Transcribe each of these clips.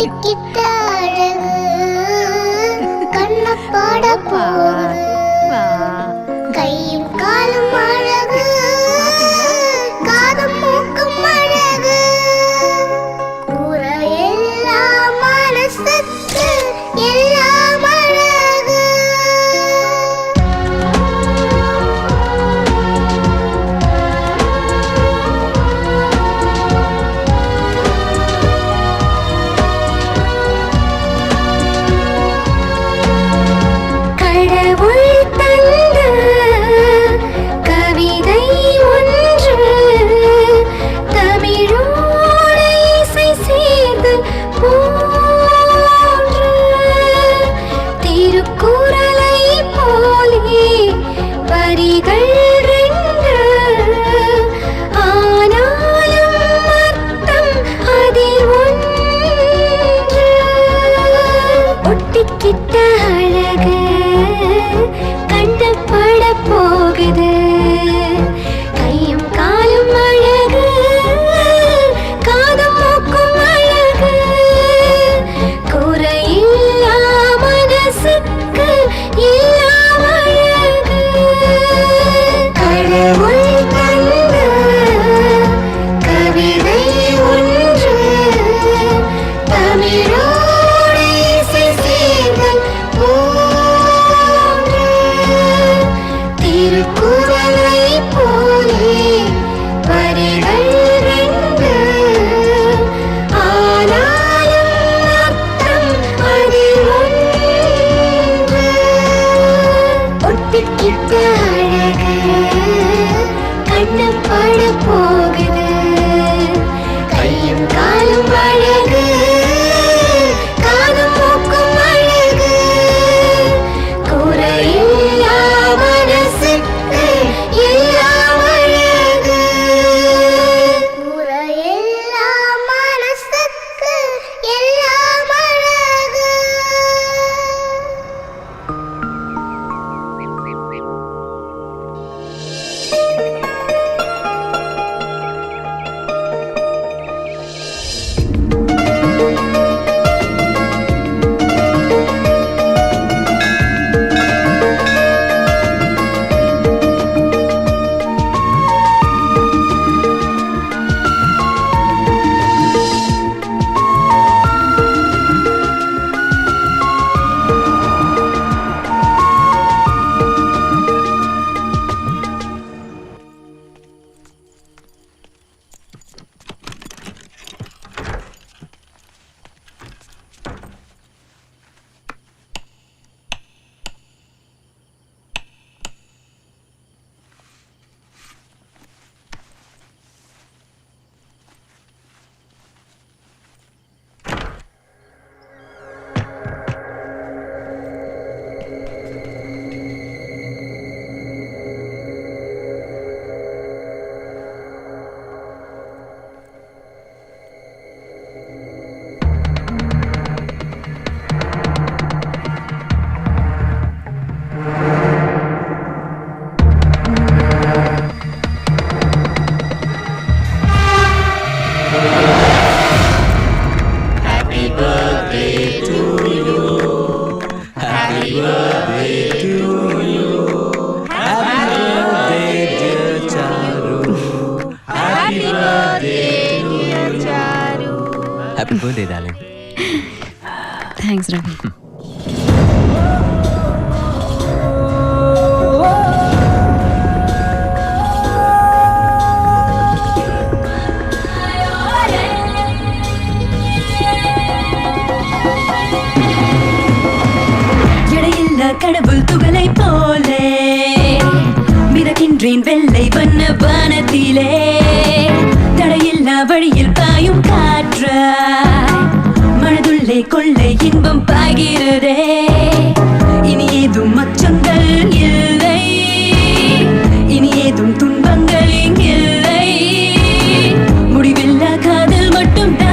ஒட்டிக்கிட்ட அழகு கண்ணப்பாட போகுது கையும் காலும் அழகு காதும் மூக்கும் அழகு கூற எல்லாம் மனசுக்கு எல்லாம் அழகு கடவுள் தந்த கவிதை ஒன்று தமிழோடு இசை சேர்ந்தல் போன்று திருக்குறளை போலே வரிகள் ரெண்டு ஆனாலும் அர்த்தம் அதில் ஒன்று ஒட்டிக்கிட்ட அழகு கண்டு பட போகுது கையும் காலும் அழகு காதும் மூக்கும் அழகு குறையில்லா மனசுக்கு எல்லாம் அழகு கடவுள் தந்த கவிதை ஒன்று தமிழோடு இசை சேர்ந்தல் போன்று திருக்குறளை போலே வரிகள் ரெண்டு ஆனாலும் அர்த்தம் அதில் ஒன்று ஒட்டிக்கிட்ட அழகு கண்ணு பட போகுது கையும் காலும் அழகு காதும் மூக்கும் அழகு குறையில்லா மனசுக்கு எல்லாம் அழகு குறையில்லா மனசுக்கு எல்லாம் அழகு Happy birthday, darling. Thanks, Ravi. கடவுள் துகளை போலே மிதக்கின்றேன் வெள்ளை வண்ண வானத்திலே தடையில்லா வழியில் பாயும் காற்றாய் மனதுள்ளே கொள்ளை இன்பம் பாய்கிறதே இனி ஏதும் அச்சங்கள் இல்லை இனி ஏதும் துன்பங்கள் இல்லை முடிவில்லா காதல் மட்டும்தான்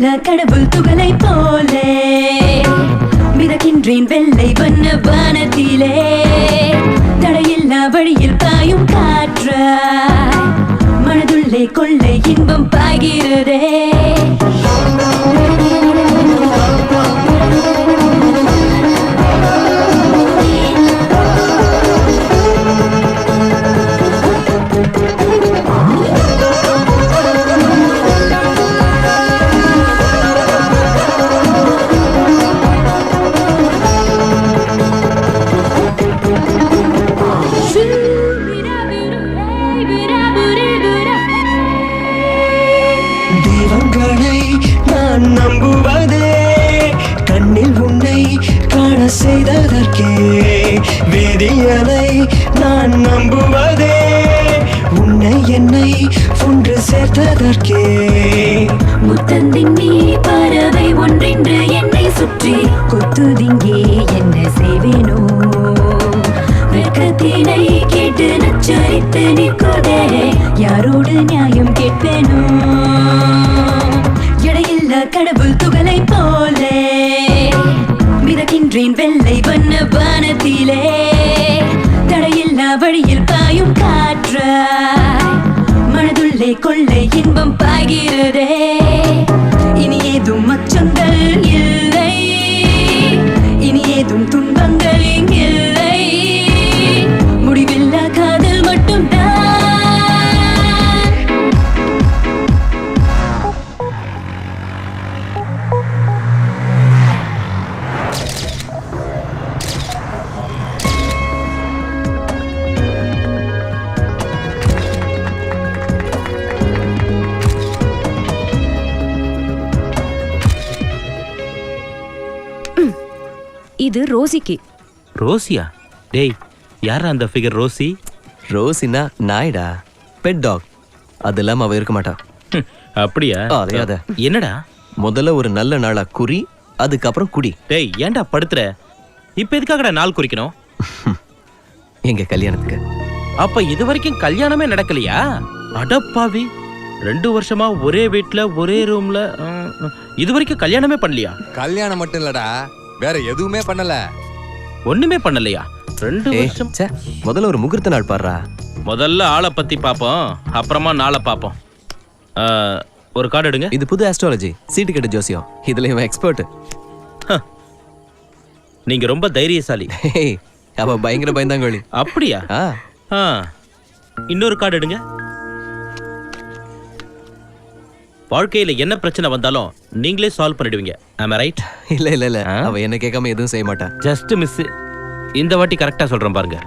தடையில்லா கடவுள் துகளை போலே மிதக்கின்றேன் வெள்ளை வண்ண வானத்திலே தடையில்லா வழியில் பாயும் காற்றாய் மனதுள்ளே கொள்ளை இன்பம் பாய்கிறதே தெய்வங்களை நான் நம்புவதே கண்ணில் உன்னை காண செய்ததற்கே வேதியனை நான் நம்புவதே உன்னை என்னை ஒன்று சேர்த்ததற்கே முத்தந்தின் நீ பறவை ஒன்றென்று என்னை சுற்றி கொத்துதிங்கே என்ன செய்வேனோ வெட்கத்தினை கேட்டு நச்சரித்து நிற்குதே யாரோடு நியாயம் கேட்பேனோ எடையில்லா கடவுள் துகளை போலே மிதக்கின்றேன் வெள்ளை வண்ண வானத்திலே தடையில்லா வழியில் பாயும் காற்றாய் மனதுள்ளே கொள்ளை இன்பம் பாய்கிறதே இனி ஏதும் அச்சங்கள் இல்லை இனி ஏதும் துன்பங்கள் இல்லை முடிவில்லா காதல் மட்டும்தான் இது ரோசிக்கு. ரோசியா? டேய், யாரா அந்த ஃபிகர் ரோசி? ரோசினா நாய்டா, பெட் டாக். அது இல்லாம அவ இருக்க மாட்டா. அப்படியா? அதையாத. என்னடா? முதல்ல ஒரு நல்ல நாளா குறி, அதுக்கப்புறம் குடி. டேய், ஏன்டா படுத்துற? இப்ப எதுக்காகடா நாள் குறிக்கணும்? எங்க கல்யாணத்துக்கு. அப்ப இது வரைக்கும் கல்யாணமே நடக்கலையா? அடப்பாவி, 2 வருஷமா ஒரே வீட்ல ஒரே ரூம்ல இது வரைக்கும் கல்யாணமே பண்ணலையா? கல்யாணம் மட்டும் இல்லடா, வேற எதுவுமே பண்ணல. ஒண்ணுமே பண்ணலையா? 2 வருஷம். முதல்ல ஒரு முகூர்த்த நாள் பாடுறா. முதல்ல ஆளை பத்தி பாப்போம், அப்புறமா நாளை பாப்போம். ஒரு கார்டு எடுங்க. இது புது ஆஸ்ட்ராலஜி, சீட்டு கட்டு ஜோசியம். இதுல இவன் எக்ஸ்பர்ட். நீங்க ரொம்ப தைரியசாலி. அவ பயங்கர பயந்தாங்கோலி. அப்படியா? இன்னொரு கார்டு எடுங்க. வாழ்க்கையில என்ன பிரச்சனை வந்தாலும் நீங்களே சால்வ் பண்ணிடுவீங்க. am I right? இல்ல இல்ல இல்ல, அவ என்ன கேட்காம எதுவும் செய்ய மாட்டா. Just miss. இந்த வாட்டி கரெக்டா சொல்றேன் பாருங்க.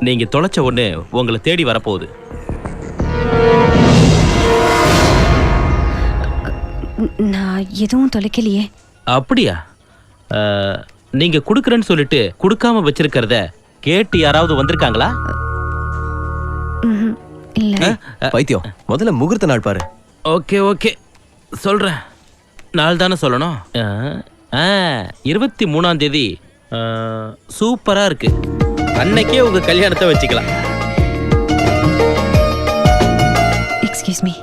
நீங்க தொலைச்ச ஒண்ணு உங்களை தேடி வரப்போகுது. நான் எதுவும் தொலைக்கலையே. அப்படியா? நீங்க குடுக்கறேன்னு சொல்லிட்டு குடுக்காம வச்சிருக்கிறத கேட்டு யாராவது வந்திருக்காங்களா? இல்ல. பைத்தியம், முதல்ல முகூர்த்த நாள் பாரு. ஓகே ஓகே, சொல்றேன். நாள் தானே சொல்லணும். 23ஆம் தேதி சூப்பரா இருக்கு. அன்னைக்கே உங்க கல்யாணத்தை வச்சுக்கலாம். Excuse me.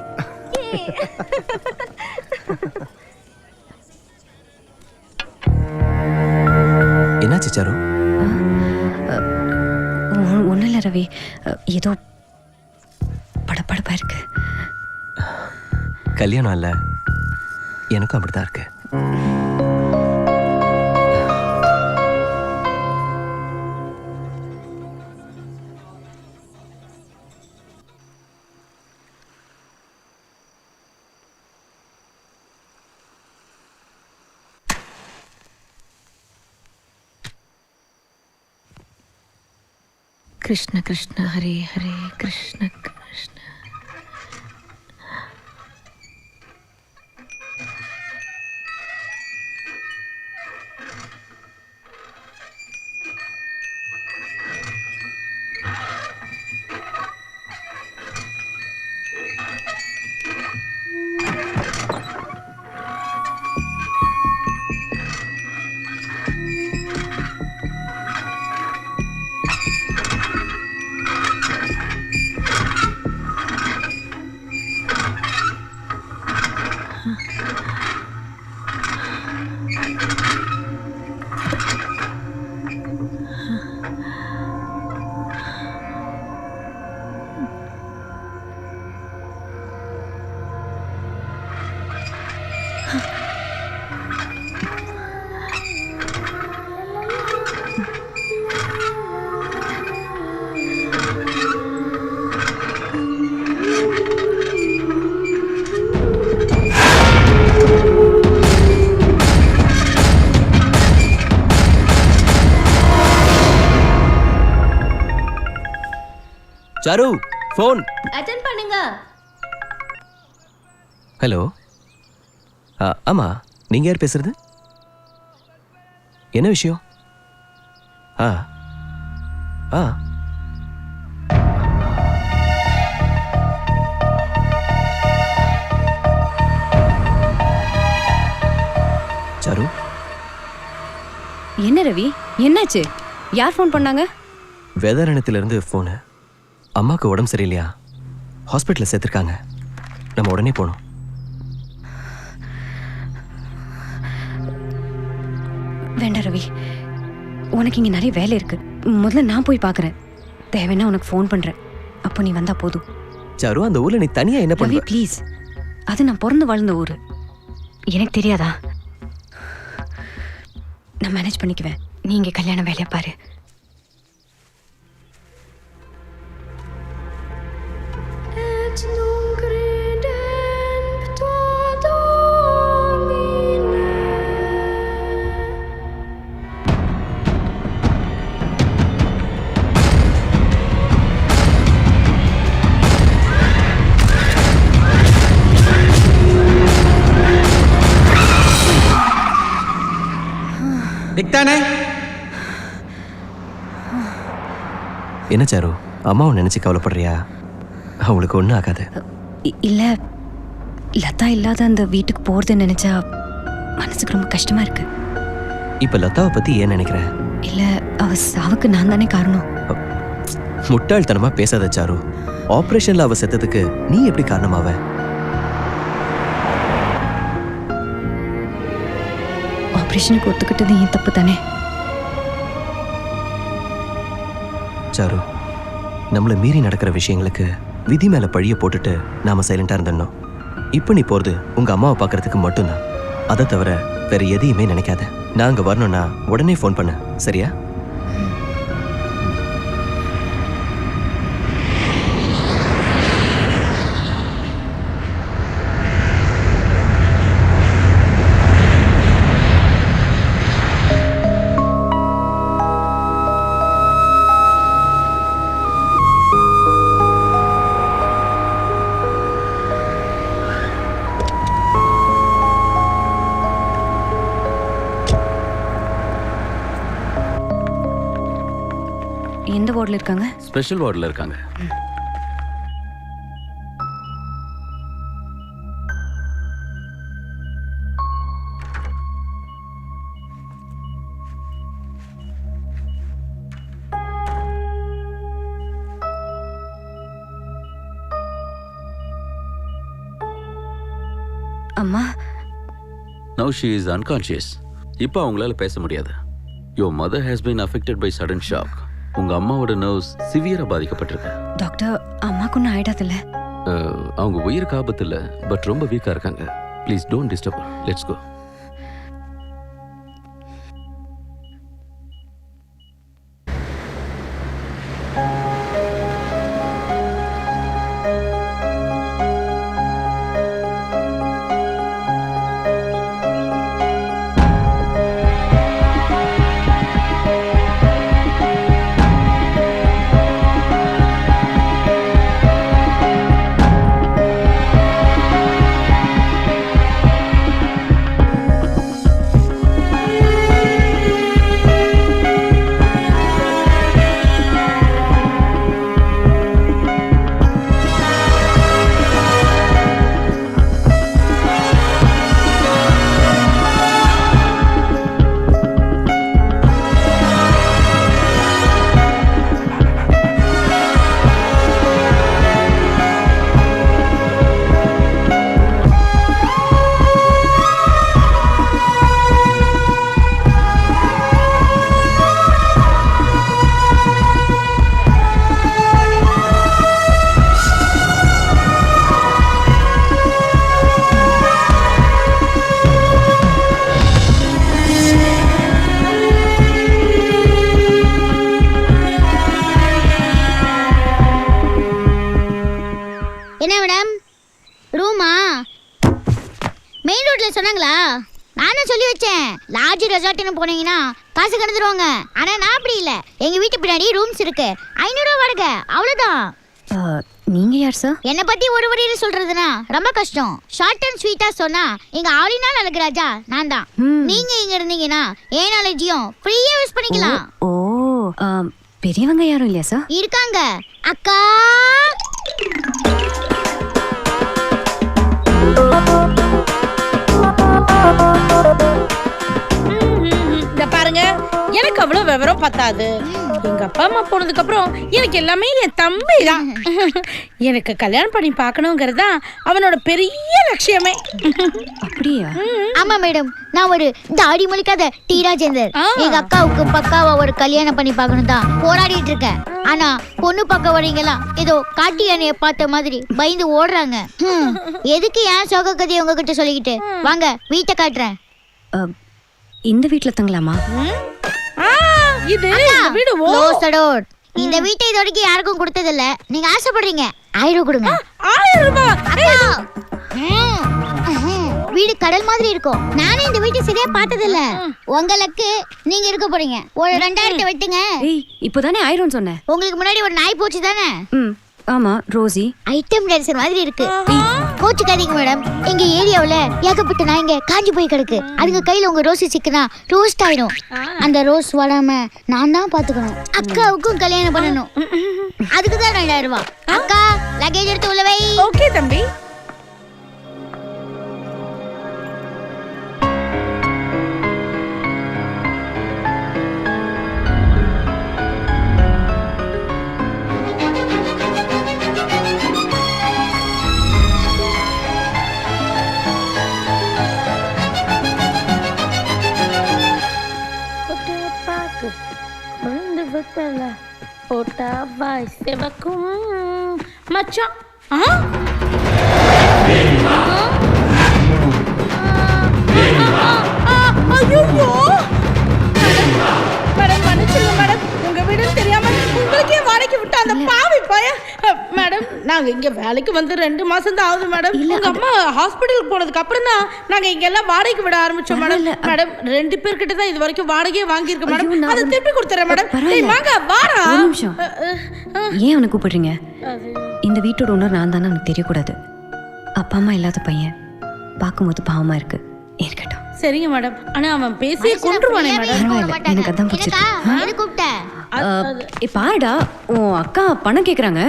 என்னாச்சு சாரு? ஒன்றும் இல்லை ரவி, ஏதோ படப்படப்பா இருக்கு. கல்யாணம் இல்ல, எனக்கும் அப்படித்தான் இருக்கு. கிருஷ்ண கிருஷ்ண ஹரே ஹரே கிருஷ்ண கிருஷ்ண. சாரு ஃபோன். அட்டெண்ட் பண்ணுங்க. ஹலோ. ஆமா, நீங்க யார் பேசுறது? என்ன விஷயம்? ஆ ஆ சாரு. என்ன ரவி, என்னாச்சு? யார் ஃபோன் பண்ணாங்க? வேதாரண்யத்திலிருந்து ஃபோனு. அம்மாவுக்கு உடம்பு சரியில்லையா, ஹாஸ்பிட்டலில் சேர்த்துருக்காங்க. நம்ம உடனே போகணும். வேண்டாம் ரவி, உனக்கு இங்கே நிறைய வேலை இருக்கு. முதல்ல நான் போய் பார்க்குறேன். தேவைன்னா உனக்கு ஃபோன் பண்ணுறேன். அப்போ நீ வந்தா போதும். சாரு, அந்த ஊரில் நீ தனியாக என்ன ரவி பண்ணுவ? ப்ளீஸ், அது நான் பிறந்து வாழ்ந்த ஊர். எனக்கு தெரியாதா? நான் மேனேஜ் பண்ணிக்குவேன். நீ இங்கே கல்யாண வேலையை பாரு. என்ன சாரு, அம்மாவை நினைச்சு கவலைப்படுறியா? அவங்களுக்கு ஒன்றும் ஆகாது. இல்லை, லதா இல்லாத அந்த வீட்டுக்கு போகிறத நினச்சா மனசுக்கு ரொம்ப கஷ்டமா இருக்கு. இப்போ லதாவை பற்றி ஏன் நினைக்கிற? இல்லை, அவ சாவுக்கு நான் தானே காரணம். முட்டாள்தனமா பேசாத சாரு. ஆப்ரேஷன்ல அவ செத்ததுக்கு நீ எப்படி காரணமாவ? ஆப்ரேஷனுக்கு ஒத்துக்கிட்டது ஏன் தப்பு தானே? சாரு, நம்மளை மீறி நடக்கிற விஷயங்களுக்கு விதி மேல பழிய போட்டுட்டு நாம சைலண்டா இருந்தோம். இப்போ நீ போறது உங்க அம்மாவை பார்க்கறதுக்கு மட்டும்தான். அதை தவிர வேற எதையுமே நினைக்காத. நாங்க வரணும்னா உடனே ஃபோன் பண்ணு, சரியா? எந்த வார்டில் இருக்காங்க? ஸ்பெஷல் வார்டில் இருக்காங்க. அம்மா, Now she is unconscious. இப்போ அவங்களால பேச முடியாது. Your mother has been affected by sudden shock. உங்க அம்மாவோட நர்வ்ஸ் சிவியரா பாதிக்கப்பட்டிருக்கு. டாக்டர், அம்மாக்கு ஒன்றும் ஆயிடாதுல்ல? அவங்க உயிருக்கு ஆபத்து இல்லை, பட் ரொம்ப வீக்கா இருக்காங்க. Please don't disturb. Let's go. Main ரோட்ல சொன்னாங்களா? நானும் சொல்லி வச்சேன், லாட்ஜ் ரெசார்ட்னு போனீங்கன்னா காசு கணந்துருவாங்க. ஆனா நான் அப்படி இல்ல, எங்க வீட்டு பின்னாடி ரூம்ஸ் இருக்கு, 500 ரூபா வாடகை, அவ்வளவுதான். நீங்க யார் சார்? என்ன பத்தி ஒரு வரியில சொல்றதுன்னா ரொம்ப கஷ்டம். ஷார்ட் அண்ட் ஸ்வீட்டா சொன்னா எங்க ஆளினால் அழகுராஜா நான் தான். நீங்க இங்க இருந்தீங்கன்னா ஏன் நாலேஜையும் ஃப்ரீயா யூஸ் பண்ணிக்கலாம். ஓ பெரியவங்க யாரும் இல்லையா சார்? இருக்காங்க அக்கா. இந்த பாருங்க, எனக்கு அவ்வளவு விவரம் பத்தாது. எங்க அப்பா அம்மா போனதுக்கு அப்புறம் எனக்கு எல்லாமே என் தம்பி தான். எனக்கு கல்யாணம் பண்ணி பார்க்கணுங்கிறது தான் அவனோட பெரிய லட்சியமே. அப்படியா? ஆமா மேடம், நான் ஒரு தாடி முழிக்காத டி ராஜேந்தர். எங்க அக்காவுக்கு பக்காவா ஒரு கல்யாணம் பண்ணி பார்க்கணும் தான் போராடிட்டு இருக்கேன். ஆனா பொண்ணு பார்க்க வரீங்களா ஏதோ காட்டு யானைய பார்த்த மாதிரி பயந்து ஓடுறாங்க. எதுக்கு ஏன் சோக கதையை உங்ககிட்ட சொல்லிக்கிட்டு? வாங்க வீட்டை காட்டுறேன். இந்த வீட்ல தங்கலாமா? இது வீடு இந்த வீட்டை இது வரைக்கும் யாருக்கும் கொடுத்தது இல்ல. நீங்க ஆசைப்படுறீங்க, 1000 கொடுங்க. 1000 ரூபாய்? வீடு கடல் மாதிரி இருக்கும். நானே இந்த வீட்டை சரியா பார்த்தது இல்ல. உங்களுக்கு நீங்க இருக்க போறீங்க, ஒரு 2000 வெட்டுங்க. இப்போதானே 1000 சொன்னேன். உங்களுக்கு முன்னாடி ஒரு நாய் போச்சு தானே? ஆமா, ரோசி. ஐட்டம் டான்சர் மாதிரி இருக்கு. கோச்சுக்காதீங்க மேடம், எங்க ஏரியாவுல ஏகப்பட்ட நாய்ங்க காஞ்சி போய் கிடக்கு. அதுங்க கையில உங்க ரோசி சிக்கனா ரோஸ்ட் ஆயிடும். அந்த ரோஸ் வராம நான் தான் பாத்துக்கணும். அக்காவுக்கும் கல்யாணம் பண்ணணும். அதுக்கு தான் 2000 ரூபாய். அக்கா லக்கேஜ் எடுத்து உள்ள வை. ஓகே தம்பி. போட்டா பாய் செவக்கும் மச்சான். ஐயோ மேடம், மன்னிச்சிருங்க மேடம், உங்க வீடு தெரியாம உங்களுக்கே வாடகைக்கு விட்டு அந்த பாவி பய. மேடம், நாங்க இங்க வேலைக்கு வந்து 2 மாசம் தான் ஆகுது மேடம். உங்க அம்மா ஹாஸ்பிட்டலுக்கு போனதுக்கு அப்புறம் தான் நாங்க இங்க எல்லாம் வாடகைக்கு விட ஆரம்பிச்சோம் மேடம். மேடம் 2 பேர்கிட்ட தான் இது வரைக்கும் வாடகையே வாங்கியிருக்கோம் மேடம். அதை திருப்பி கொடுத்துறேன் மேடம். வாங்க வாடா. ஒரு நிமிஷம். ஏன் அவனை கூப்பிடுறீங்க? இந்த வீட்டோட ஓனர் நான் தானே எனக்கு தெரியக்கூடாது. அப்பா அம்மா இல்லாத பையன், பார்க்கும்போது பாவமா இருக்கு. இருக்கட்டும். சரிங்க மேடம். ஆனா அவன் பேசியே கொன்றுவானே மேடம். பரவாயில்ல, எனக்கு அதான் பிடிச்சிருக்கு. கூப்பிட்டேன். பாருடா, உன் அக்கா பணம் கேக்குறாங்க.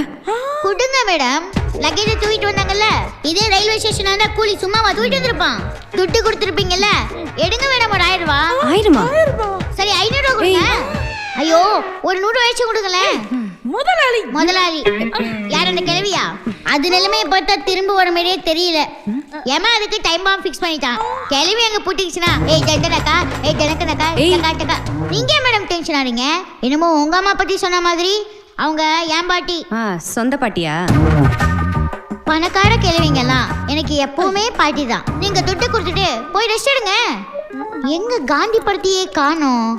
கொடுங்க மேடம். லக்கேஜ் தூக்கிட்டு வந்தாங்கல்ல, இதே ரயில்வே ஸ்டேஷன் இருந்தா கூலி சும்மாவா தூக்கிட்டு வந்திருப்பான். துட்டு கொடுத்துருப்பீங்கல்ல, எடுங்க மேடம். ஒரு 1000 ரூபாய். 1000 சரி, 500 ரூபாய் கொடுங்க. ஐயோ, ஒரு 100 வயசு கொடுங்களேன். முதலாளி யார்? அந்த கிழவியா? அது நிலைமையை பார்த்தா திரும்ப வர மாதிரியே தெரியல. ஏமா அதுக்கு டைம் பாம் ஃபிக்ஸ் பண்ணிட்டான். கிழவி அங்க பூட்டிச்சுனா ஏய் ஜண்டனக்கா, ஏய் ஜனக்கனக்கா, டக்கா. நீங்க மேடம் டென்ஷன் ஆறீங்க? என்னமோ உங்க அம்மா பத்தி சொன்ன மாதிரி. அவங்க ஏன் பாட்டி? சொந்த பாட்டியா? பணக்கார கிழவிங்கெல்லாம் எனக்கு எப்பவுமே பாட்டி தான். நீங்க துட்டு கொடுத்துட்டு போய் ரெஸ்ட் எடுங்க. எங்க காந்தி படத்தையே காணோம்.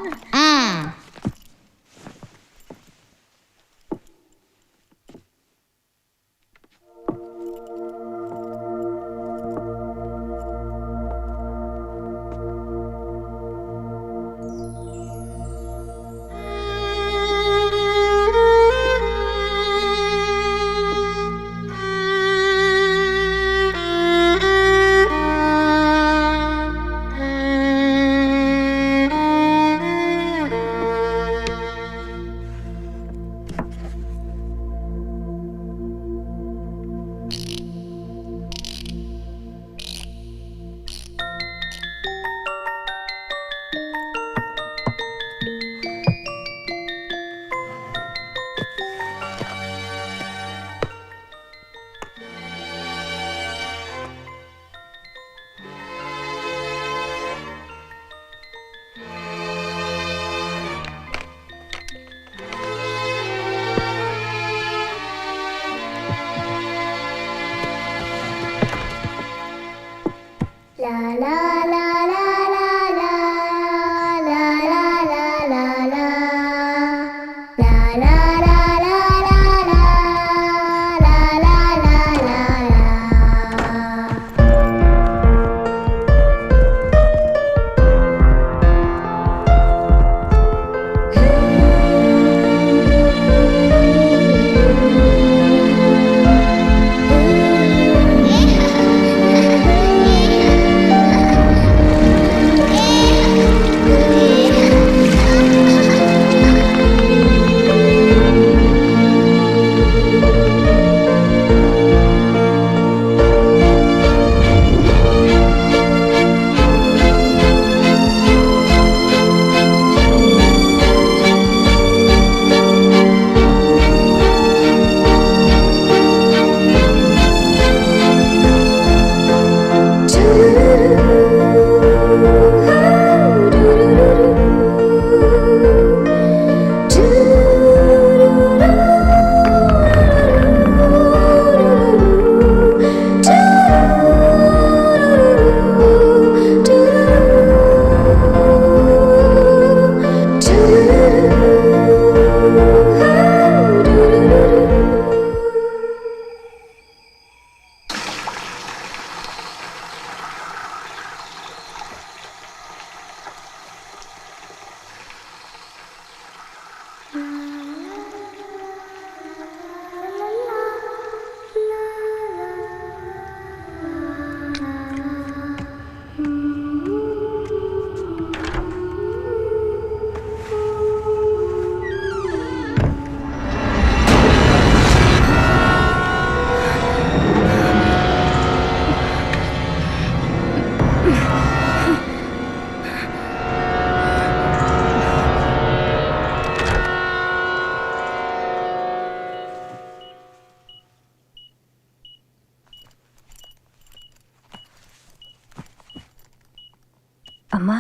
அம்மா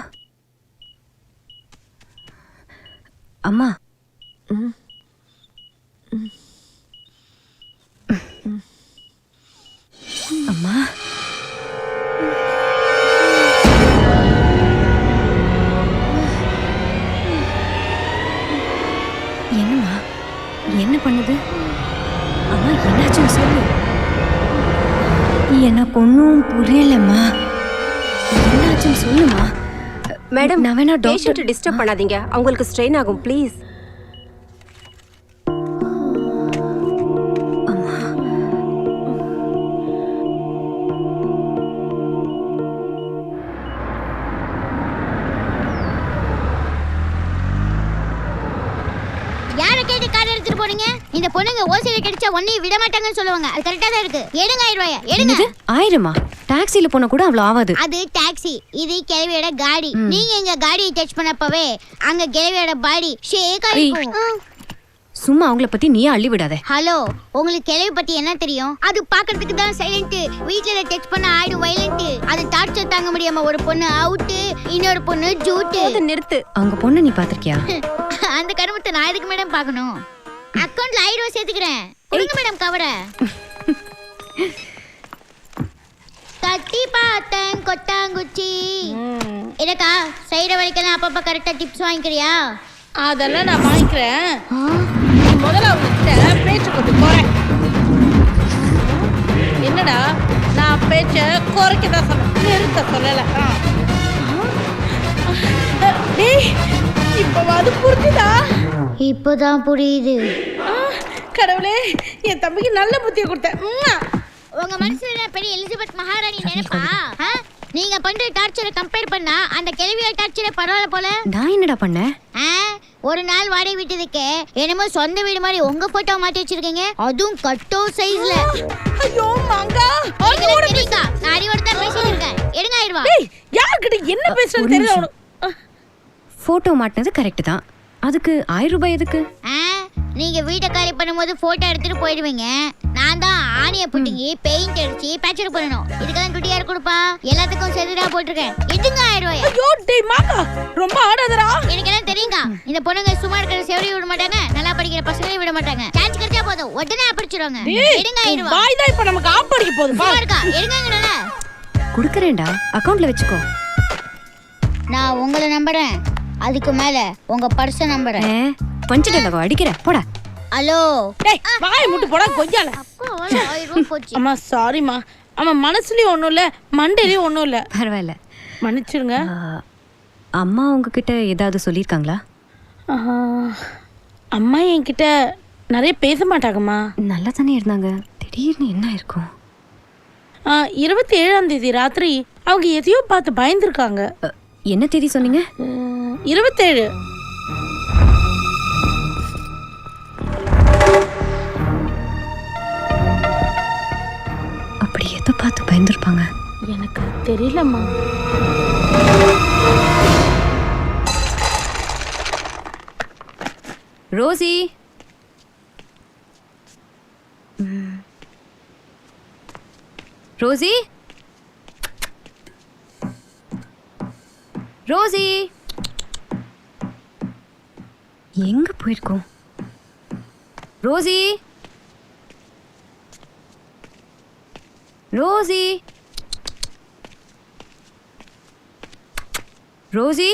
அம்மா அம்மா என்னம்மா என்ன பண்ணுது அம்மா என்னாச்சுன்னு சொல்லு எனக்கு ஒன்றும் புரியலம்மா என்னாச்சுன்னு சொல்லுமா மேடம் நான் வேணா பேஷண்ட்டை டாக்டர் டிஸ்டர்ப் பண்ணாதீங்க அவங்களுக்கு ஸ்ட்ரெயின் ஆகும் ப்ளீஸ். யாரை கேட்டு கார் எடுத்துட்டு போறீங்க? இந்த பொண்ணுங்க ஓசியில கிடைச்சா ஒன்னையும் விட மாட்டாங்கன்னு சொல்லுவாங்க. அது கரெக்டா தான் இருக்கு. எடுங்க 1000 ரூபாய் எடுங்க. என்னது 1000மா? டாக்ஸில போனா கூட அவ்வளவு ஆகாது. அது டாக்ஸி, இது கிழவியோட காடி. நீங்க எங்க காடியை டச் பண்ணப்பவே அங்க கிழவியோட பாடி ஷேக் ஆயிடும். சும்மா அவங்கள பத்தி நீ அள்ளி விடாத. ஹலோ, உங்களுக்கு கிழவி பத்தி என்ன தெரியும்? அது பாக்குறதுக்கு தான் சைலண்ட். வீட்ல டச் பண்ண ஆயிடும் வயலண்ட். அது டார்ச்சர் தாங்க முடியாம ஒரு பொண்ணு அவுட், இன்னொரு பொண்ணு ஜூட். நிறுத்து. அவங்க பொண்ணு நீ பாத்திருக்கியா? அந்த கருமத்தை நான் எதுக்கு மேடம் பார்க்கணும்? அக்கவுண்ட்ல 1000 ரூபாய் சேர்த்துக்கிறேன். கொடுங்க மேடம் கவரை. தட்டி பார்த்தேன் கொட்டாங்குச்சி. எனக்கா செய்யற வரைக்கும் அப்பப்ப கரெக்டா டிப்ஸ் வாங்கிக்கிறியா? அதெல்லாம் நான் வாங்கிக்கிறேன். முதல்ல அவங்ககிட்ட பேச்சு கொண்டு போறேன். என்னடா நான் பேச்ச குறைக்கதான் சொன்னேன், நிறுத்த சொல்லல. டேய், இப்ப அது புரிஞ்சுதா? இப்போதான் புரியுது. கடவுளே, என் தம்பிக்கு நல்ல புத்தியை கொடுத்தேன். உங்க மனசுல பெரிய எலிசபெத் மகாராணி நினைப்பா? நீங்க பண்ற டார்ச்சரை கம்பேர் பண்ணா அந்த கிழவியோட டார்ச்சரை பரவாயில்ல போல. நான் என்னடா பண்ணேன்? ஒரு நாள் வாடகை விட்டதுக்கு என்னமோ சொந்த வீடு மாதிரி உங்க போட்டோ மாட்டி வச்சிருக்கீங்க, அதுவும் கட்டோ சைஸ்ல. ஐயோ மங்கா, தெரியுதா? நான் அறிவோட தான் பேசிட்டு இருக்கேன். எடுங்க 1000 ரூபாய். டேய், யார்கிட்ட என்ன பேசுறது தெரியல உனக்கு. போட்டோ மாட்டினது கரெக்ட் தான், அதுக்கு 1000 ரூபாய் எதுக்கு? நீங்க வீட்டை காலி பண்ணும்போது போட்டோ எடுத்துட்டு போயிடுவீங்க. நான் தான் ஆணிய புட்டிங்கி பெயிண்ட் அடிச்சு பேச்சர் பண்ணணும். இதுக்கெல்லாம் துட்டி யார் கொடுப்பா? எல்லாத்துக்கும் செதுடா போட்டிருக்கேன். எடுங்க 1000 ரூபாய். ஐயோ டேய் மாங்கா, ரொம்ப ஆடாதடா. எனக்கு எல்லாம் தெரியுங்க. இந்த பொண்ணுங்க சும்மா இருக்கிற செவரி விட மாட்டாங்க, நல்லா படிக்கிற பசங்களையும் விட மாட்டாங்க. சான்ஸ் கிடைச்சா போதும் உடனே அடிச்சிடுவாங்க. எடுங்க 1000 ரூபாய். வாய் தான் இப்ப நமக்கு ஆப்படிக்க போகுது. சும்மா இருக்கா? எடுங்கங்கடா. குடுக்கறேன்டா, அக்கவுண்ட்ல வெச்சுக்கோ. நான் உங்களை நம்புறேன், அதுக்கு மேல உங்க பர்ஸ நம்புறேன். பஞ்சிடலவா அடிக்கிற போடா. ஹலோ, டேய் வாய் முட்டு போடா கொய்யால. அப்பா 1000 ரூபாய் போச்சு. அம்மா சாரிமா. அம்மா மனசுலயும் ஒண்ணும் இல்ல, மண்டையிலயும் ஒண்ணும் இல்ல. பரவாயில்ல, மன்னிச்சிருங்க. அம்மா உங்ககிட்ட ஏதாவது சொல்லியிருக்காங்களா? அம்மா என்கிட்ட நிறைய பேச மாட்டாங்கம்மா. நல்லா தானே இருந்தாங்க, திடீர்னு என்ன இருக்கும்? 27ஆம் தேதி ராத்திரி அவங்க எதையோ பார்த்து பயந்துருக்காங்க. என்ன தேதி சொன்னீங்க? 27. அப்படி எதை பார்த்து பயந்துருப்பாங்க? எனக்கு தெரியலம்மா. ரோசி, ரோசி, ரோசி, எங்க போயிருக்கோம்? Rosie, Rosie, Rosie,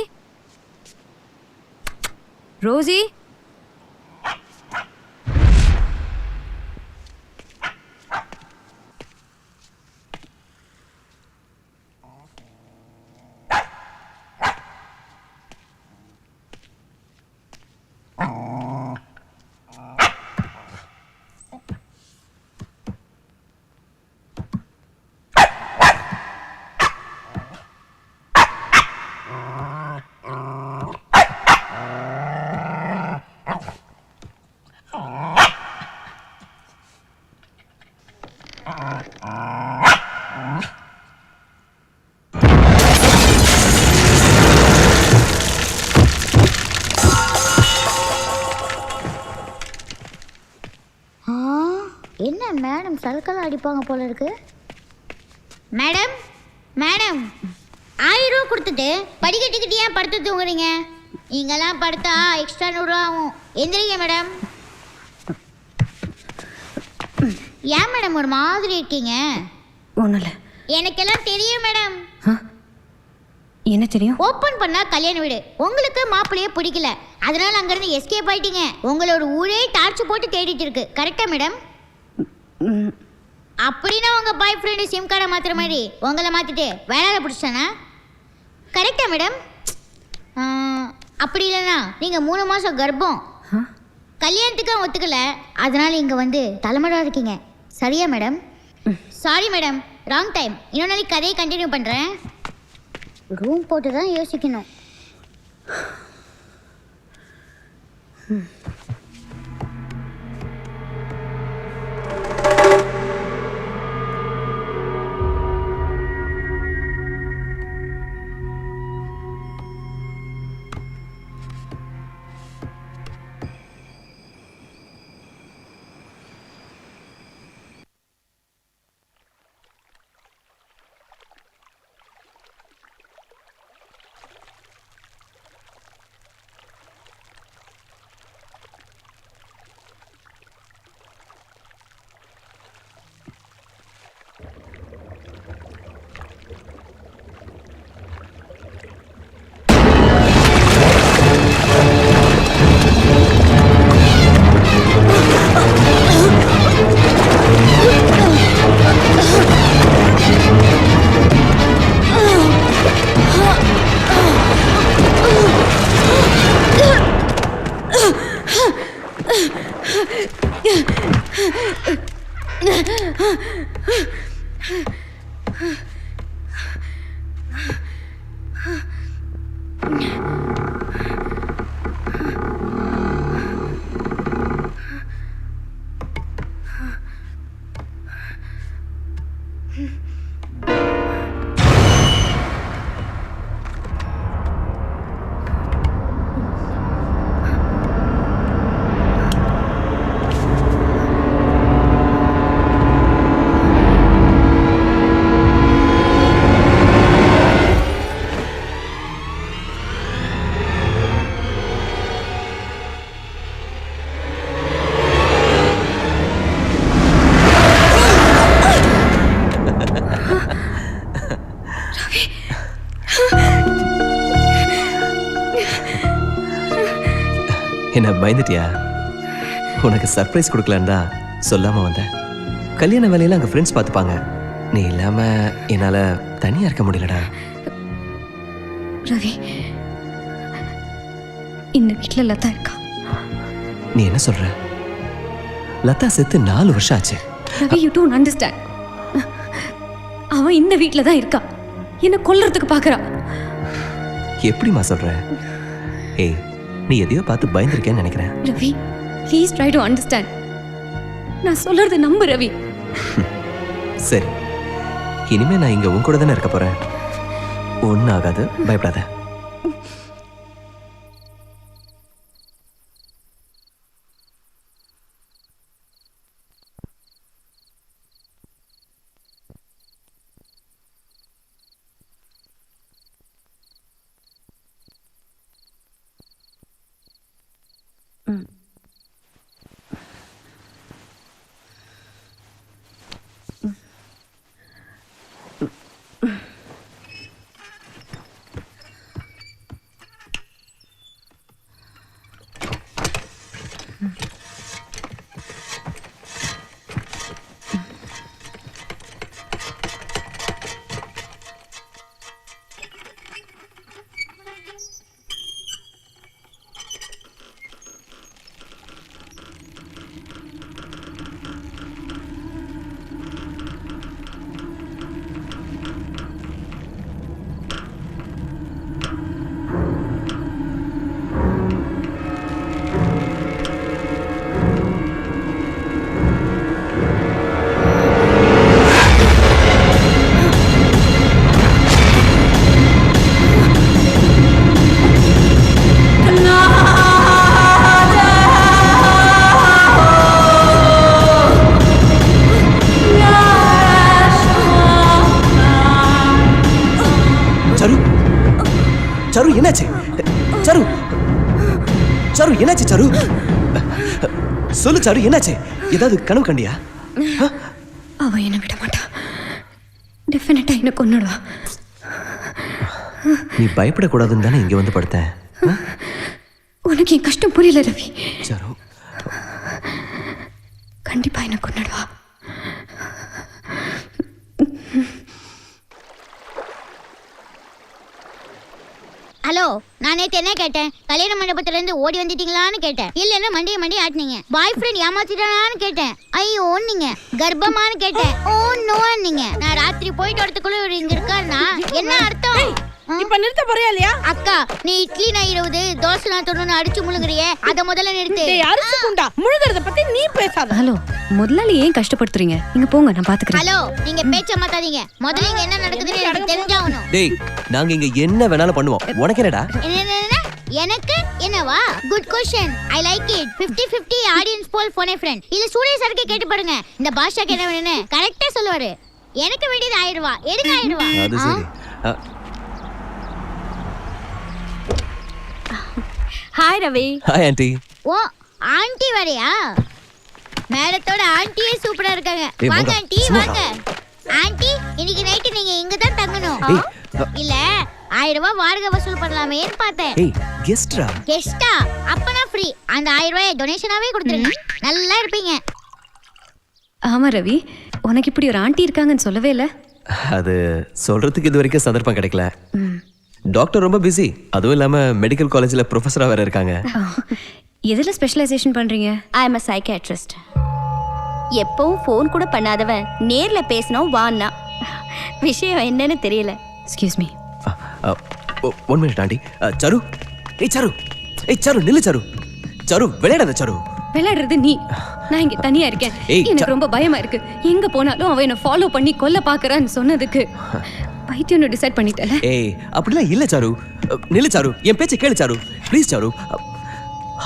Rosie. என்ன மேடம் சல்கலா அடிப்பாங்க போல இருக்கு. மேடம் மேடம் 1000 ரூபாய் கொடுத்துட்டு படிக்கட்டுக்கிட்டு ஏன் படுத்து தூங்குறீங்க? நீங்கெல்லாம் படுத்தா எக்ஸ்ட்ரா 100 ரூபா ஆகும். எந்திரிங்க மேடம். ஏன் மேடம் ஒரு மாதிரி இருக்கீங்க? ஒன்றும் இல்லை. எனக்கெல்லாம் தெரியும் மேடம். என்ன தெரியும்? ஓப்பன் பண்ணா கல்யாண வீடு. உங்களுக்கு மாப்பிள்ளையே பிடிக்கல, அதனால அங்கிருந்து எஸ்கேப் ஆயிட்டீங்க. உங்களோட ஊரே டார்ச் போட்டு தேடிட்டு இருக்கு. கரெக்டா மேடம்? அப்படின்னா உங்க பாய் ஃப்ரெண்டு சிம் கார்டை மாத்துற மாதிரி உங்களை மாத்திட்டு வேலையில பிடிச்சானா? கரெக்டா மேடம்? அப்படி இல்லைன்னா நீங்க 3 மாசம் கர்ப்பம், கல்யாணத்துக்கு ஒத்துக்கல, அதனால இங்க வந்து தலைமடா இருக்கீங்க. சரியா madam? Sorry madam, wrong time. இன்னொரு நாளைக்கு கதையை கண்டினியூ பண்றேன். ரூம் போட்டு தான் யோசிக்கணும். என்ன பயந்துட்டியா? உனக்கு சர்ப்ரைஸ் கொடுக்கலான்னு தான் சொல்லாம வந்தேன். கல்யாண வேலையில அங்க ஃப்ரெண்ட்ஸ் பார்த்துப்பாங்க, நீ இல்லாம என்னால தனியா இருக்க முடியலடா. ரவி, இந்த வீட்டில் லதா இருக்கா? நீ என்ன சொல்ற? லதா செத்து 4 வருஷம் ஆச்சு. Ravi, you don't understand. அவன் இந்த வீட்டில் தான் இருக்கா, என்ன கொல்றதுக்கு பார்க்கறா. எப்படிமா சொல்ற? ஏய், நீ எதையோ பார்த்து பயந்துருக்கேன்னு நினைக்கிறேன். Ravi, please try to understand. நான் சொல்றது நம்பு ரவி. சரி, இனிமே நான் இங்க உன் கூட தானே இருக்க போறேன். ஒன்னும் ஆகாது, பயப்படாத. சரு என்னாச்சு? சரு சரு என்னாச்சு? சரு சொல்லு சரு என்னாச்சு? ஏதாவது கனவு கண்டியா? அவ என்ன விட மாட்டா. டெஃபினட்டா என்ன கொன்னுடுவா. நீ பயப்படக்கூடாதுன்னு தானே இங்க வந்து படுத்தேன். உனக்கு என் கஷ்டம் புரியல ரவி. சரு கண்டிப்பா என்ன கொன்னுடுவா. ஹலோ, நான் நேத்து என்ன கேட்டேன்? கல்யாண மண்டபத்துல இருந்து ஓடி வந்துட்டீங்களான்னு கேட்டேன். இல்லன்னா மண்டைய ஆட்டினீங்க. பாய் ஃப்ரெண்ட் ஏமாத்திட்டானான்னு கேட்டேன். ஐயோ நீங்க கர்ப்பமான்னு கேட்டேன். ஓ நோ நீங்க. நான் ராத்திரி போயிட்டு வரதுக்குள்ள இவர் இங்க இருக்காருன்னா என்ன அர்த்தம்? இப்ப நிறுத்த போறியா இல்லையா? அக்கா, நீ இட்லி நான் 20 தோசை நான் 90 அடிச்சு முழுங்குறியே, அத முதல்ல நிறுத்து. டேய் அரிசி குண்டா, முழுகிறத பத்தி நீ பேசாத. ஹலோ, முதலாளி ஏன் கஷ்டப்படுத்துறீங்க? இங்க போங்க, நான் பாத்துக்கிறேன். ஹலோ, நீங்க பேச்ச மாத்தாதீங்க. முதல்ல இங்க என்ன நடக்குதுன்னு எனக்கு தெரிஞ்சாகணும். டேய், நாங்க இங்க என்ன வேணாலும் பண்ணுவோம். உனக்கு என்னடா? என்ன எனக்கு என்னவா? Good question. I like it. 50-50 audience poll phone a friend. இல்ல சூரிய சருக்கு கேட்டு பாருங்க. இந்த பாஷாக்கு என்ன வேணும்னு கரெக்ட்டா சொல்லுவாரு. எனக்கு வேண்டியது 1000 ரூபாய். எடுங்க 1000 ரூபாய். அது சரி. ஹாய் ரவி. Hi aunty. ஓ ஆண்டி வரையா? மேடத்தோட ஆண்டியே சூப்பரா இருக்காங்க. ஏய், வாங்க மங்கா, ஆண்டி சும்மா வாங்க. ஆண்டி இன்னைக்கு நைட் நீங்க இங்க தான் தங்கணும். ஏய், இல்ல 1000 ரூபாய் வாடகை வசூல் பண்ணலாமேன்னு பார்த்தேன். ஏய் கெஸ்ட்ரா? கெஸ்டா? அப்பனா ஃப்ரீ. அந்த 1000 ரூபாய் டொனேஷனாவே கொடுத்துருங்க. நல்லா இருப்பீங்க. ஆமா ரவி, உனக்கு இப்படி ஒரு ஆண்டி இருக்காங்கன்னு சொல்லவே இல்ல. அது சொல்றதுக்கு இது வரைக்கும் சந்தர்ப்பம் கிடைக்கல. டாக்டர் ரொம்ப பிஸி. அதுவும் இல்லாம மெடிக்கல் காலேஜ்ல ப்ரொஃபஸரா வேற இருக்காங்க. எதுல ஸ்பெஷலைசேஷன் பண்றீங்க? I am a psychiatrist. எப்பவும் ஃபோன் கூட பண்ணாதவன் நேர்ல பேசணும் வான்னா. விஷயம் என்னன்னு தெரியல. Excuse me. 1 minute aunty. Charu, Charu, சரு நில்லு சரு. சரு விளையாடாத சரு. விளையாடுறது நீ. நான் இங்க தனியா இருக்கேன். எனக்கு ரொம்ப பயமா இருக்கு. எங்க போனாலும் அவன் என்ன ஃபாலோ பண்ணி கொல்ல பாக்குறான்னு சொன்னதுக்கு பைத்தியம்னு டிசைட் பண்ணிட்டல. ஏய் அப்படிலாம் இல்ல சாரு. நில்லு சாரு, என் பேச்சை கேளு சாரு. Please sir.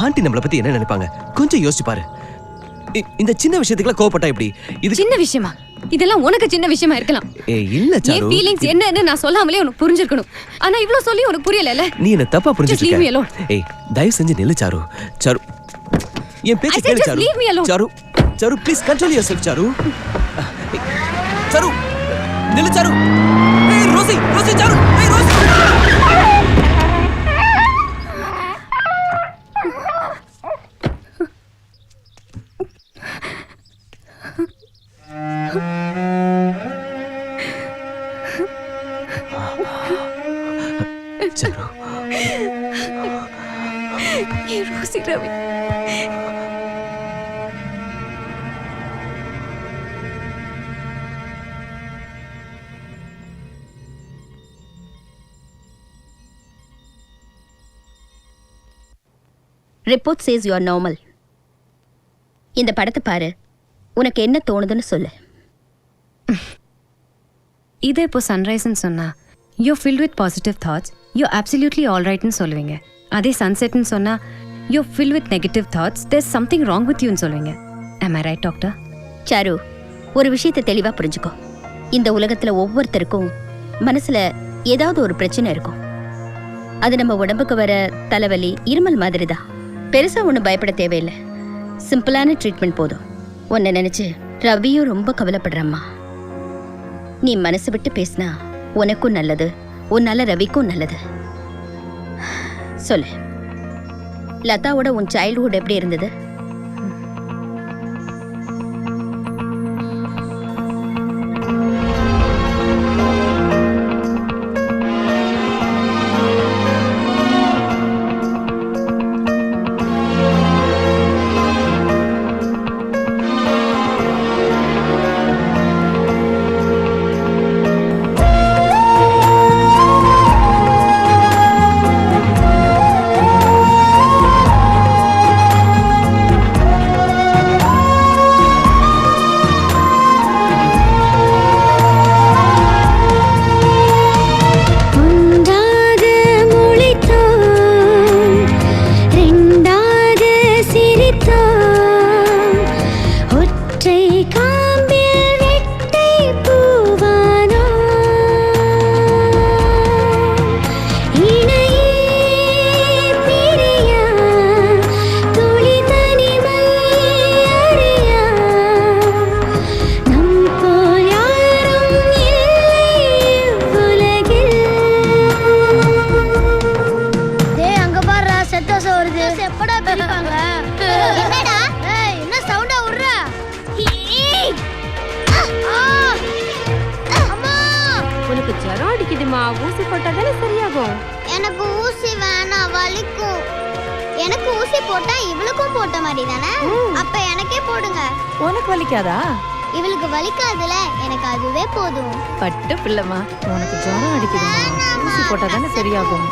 ஆண்டி நம்மளை பத்தி என்ன நினைப்பாங்க கொஞ்சம் யோசிச்சு பாரு. இந்த சின்ன விஷயத்துக்குலாம் கோவப்பட்டா எப்படி? இது சின்ன விஷயமா? இதெல்லாம் உனக்கு சின்ன விஷயமா இருக்கலாம். ஏய் இல்ல சாரு. என் ஃபீலிங்ஸ் என்னன்னு நான் சொல்லாமலே உனக்கு புரிஞ்சிருக்கணும். ஆனா இவ்ளோ சொல்லி உனக்கு புரியலல. நீ என்ன தப்பா Just leave me புரிஞ்சிட்ட. alone. ஏய் தயவு செஞ்சு நில்லு சாரு. சாரு என் பேச்சை I said கேளு just Charu. leave me alone. Charu, Charu please control yourself Charu. Charu நில்லு சாரு. ஏய் ரோசி, ரோசி சாரு. ஏய் ரோசி. சாரு. ஏ Rosie Ravi. Report says you are normal. இந்த படத்தை பாரு, உனக்கு என்ன தோணுதுன்னு சொல்லு. இதே இப்போ சன்ரைஸ்ன்னு சொன்னா you filled with positive thoughts, you absolutely all ரைட்னு சொல்லுவீங்க. அதே சன்செட்னு சொன்னா you fill with negative thoughts, there's something wrong with யூன்னு சொல்லுவீங்க. am I right doctor? Charu, ஒரு விஷயத்தை தெளிவா புரிஞ்சுக்கோ. இந்த உலகத்துல ஒவ்வொருத்தருக்கும் மனசுல ஏதாவது ஒரு பிரச்சனை இருக்கும். அது நம்ம உடம்புக்கு வர தலைவலி, இருமல் மாதிரி தான். பெருசா ஒன்றும் பயப்பட தேவையில்லை. சிம்பிளான ட்ரீட்மெண்ட் போதும். உன்னை நினைச்சு ரவியும் ரொம்ப கவலைப்படுறம்மா. நீ மனசு விட்டு பேசினா உனக்கும் நல்லது, உன்னால ரவிக்கும் நல்லது. சொல்லு, லதாவோட உன் சைல்ட்ஹுட் எப்படி இருந்தது? போட்டாதானே சரியாகும். எனக்கு ஊசி வேணாம், வலிக்கும். எனக்கு ஊசி போட்டா இவளுக்கும் போட்ட மாதிரி தானே? அப்ப எனக்கே போடுங்க. உனக்கு வலிக்காதா? இவளுக்கு வலிக்காதுல, எனக்கு அதுவே போதும். பட்டு பிள்ளைமா, உனக்கு ஜுரம் அடிக்குதுமா, ஊசி போட்டாதானே சரியாகும்.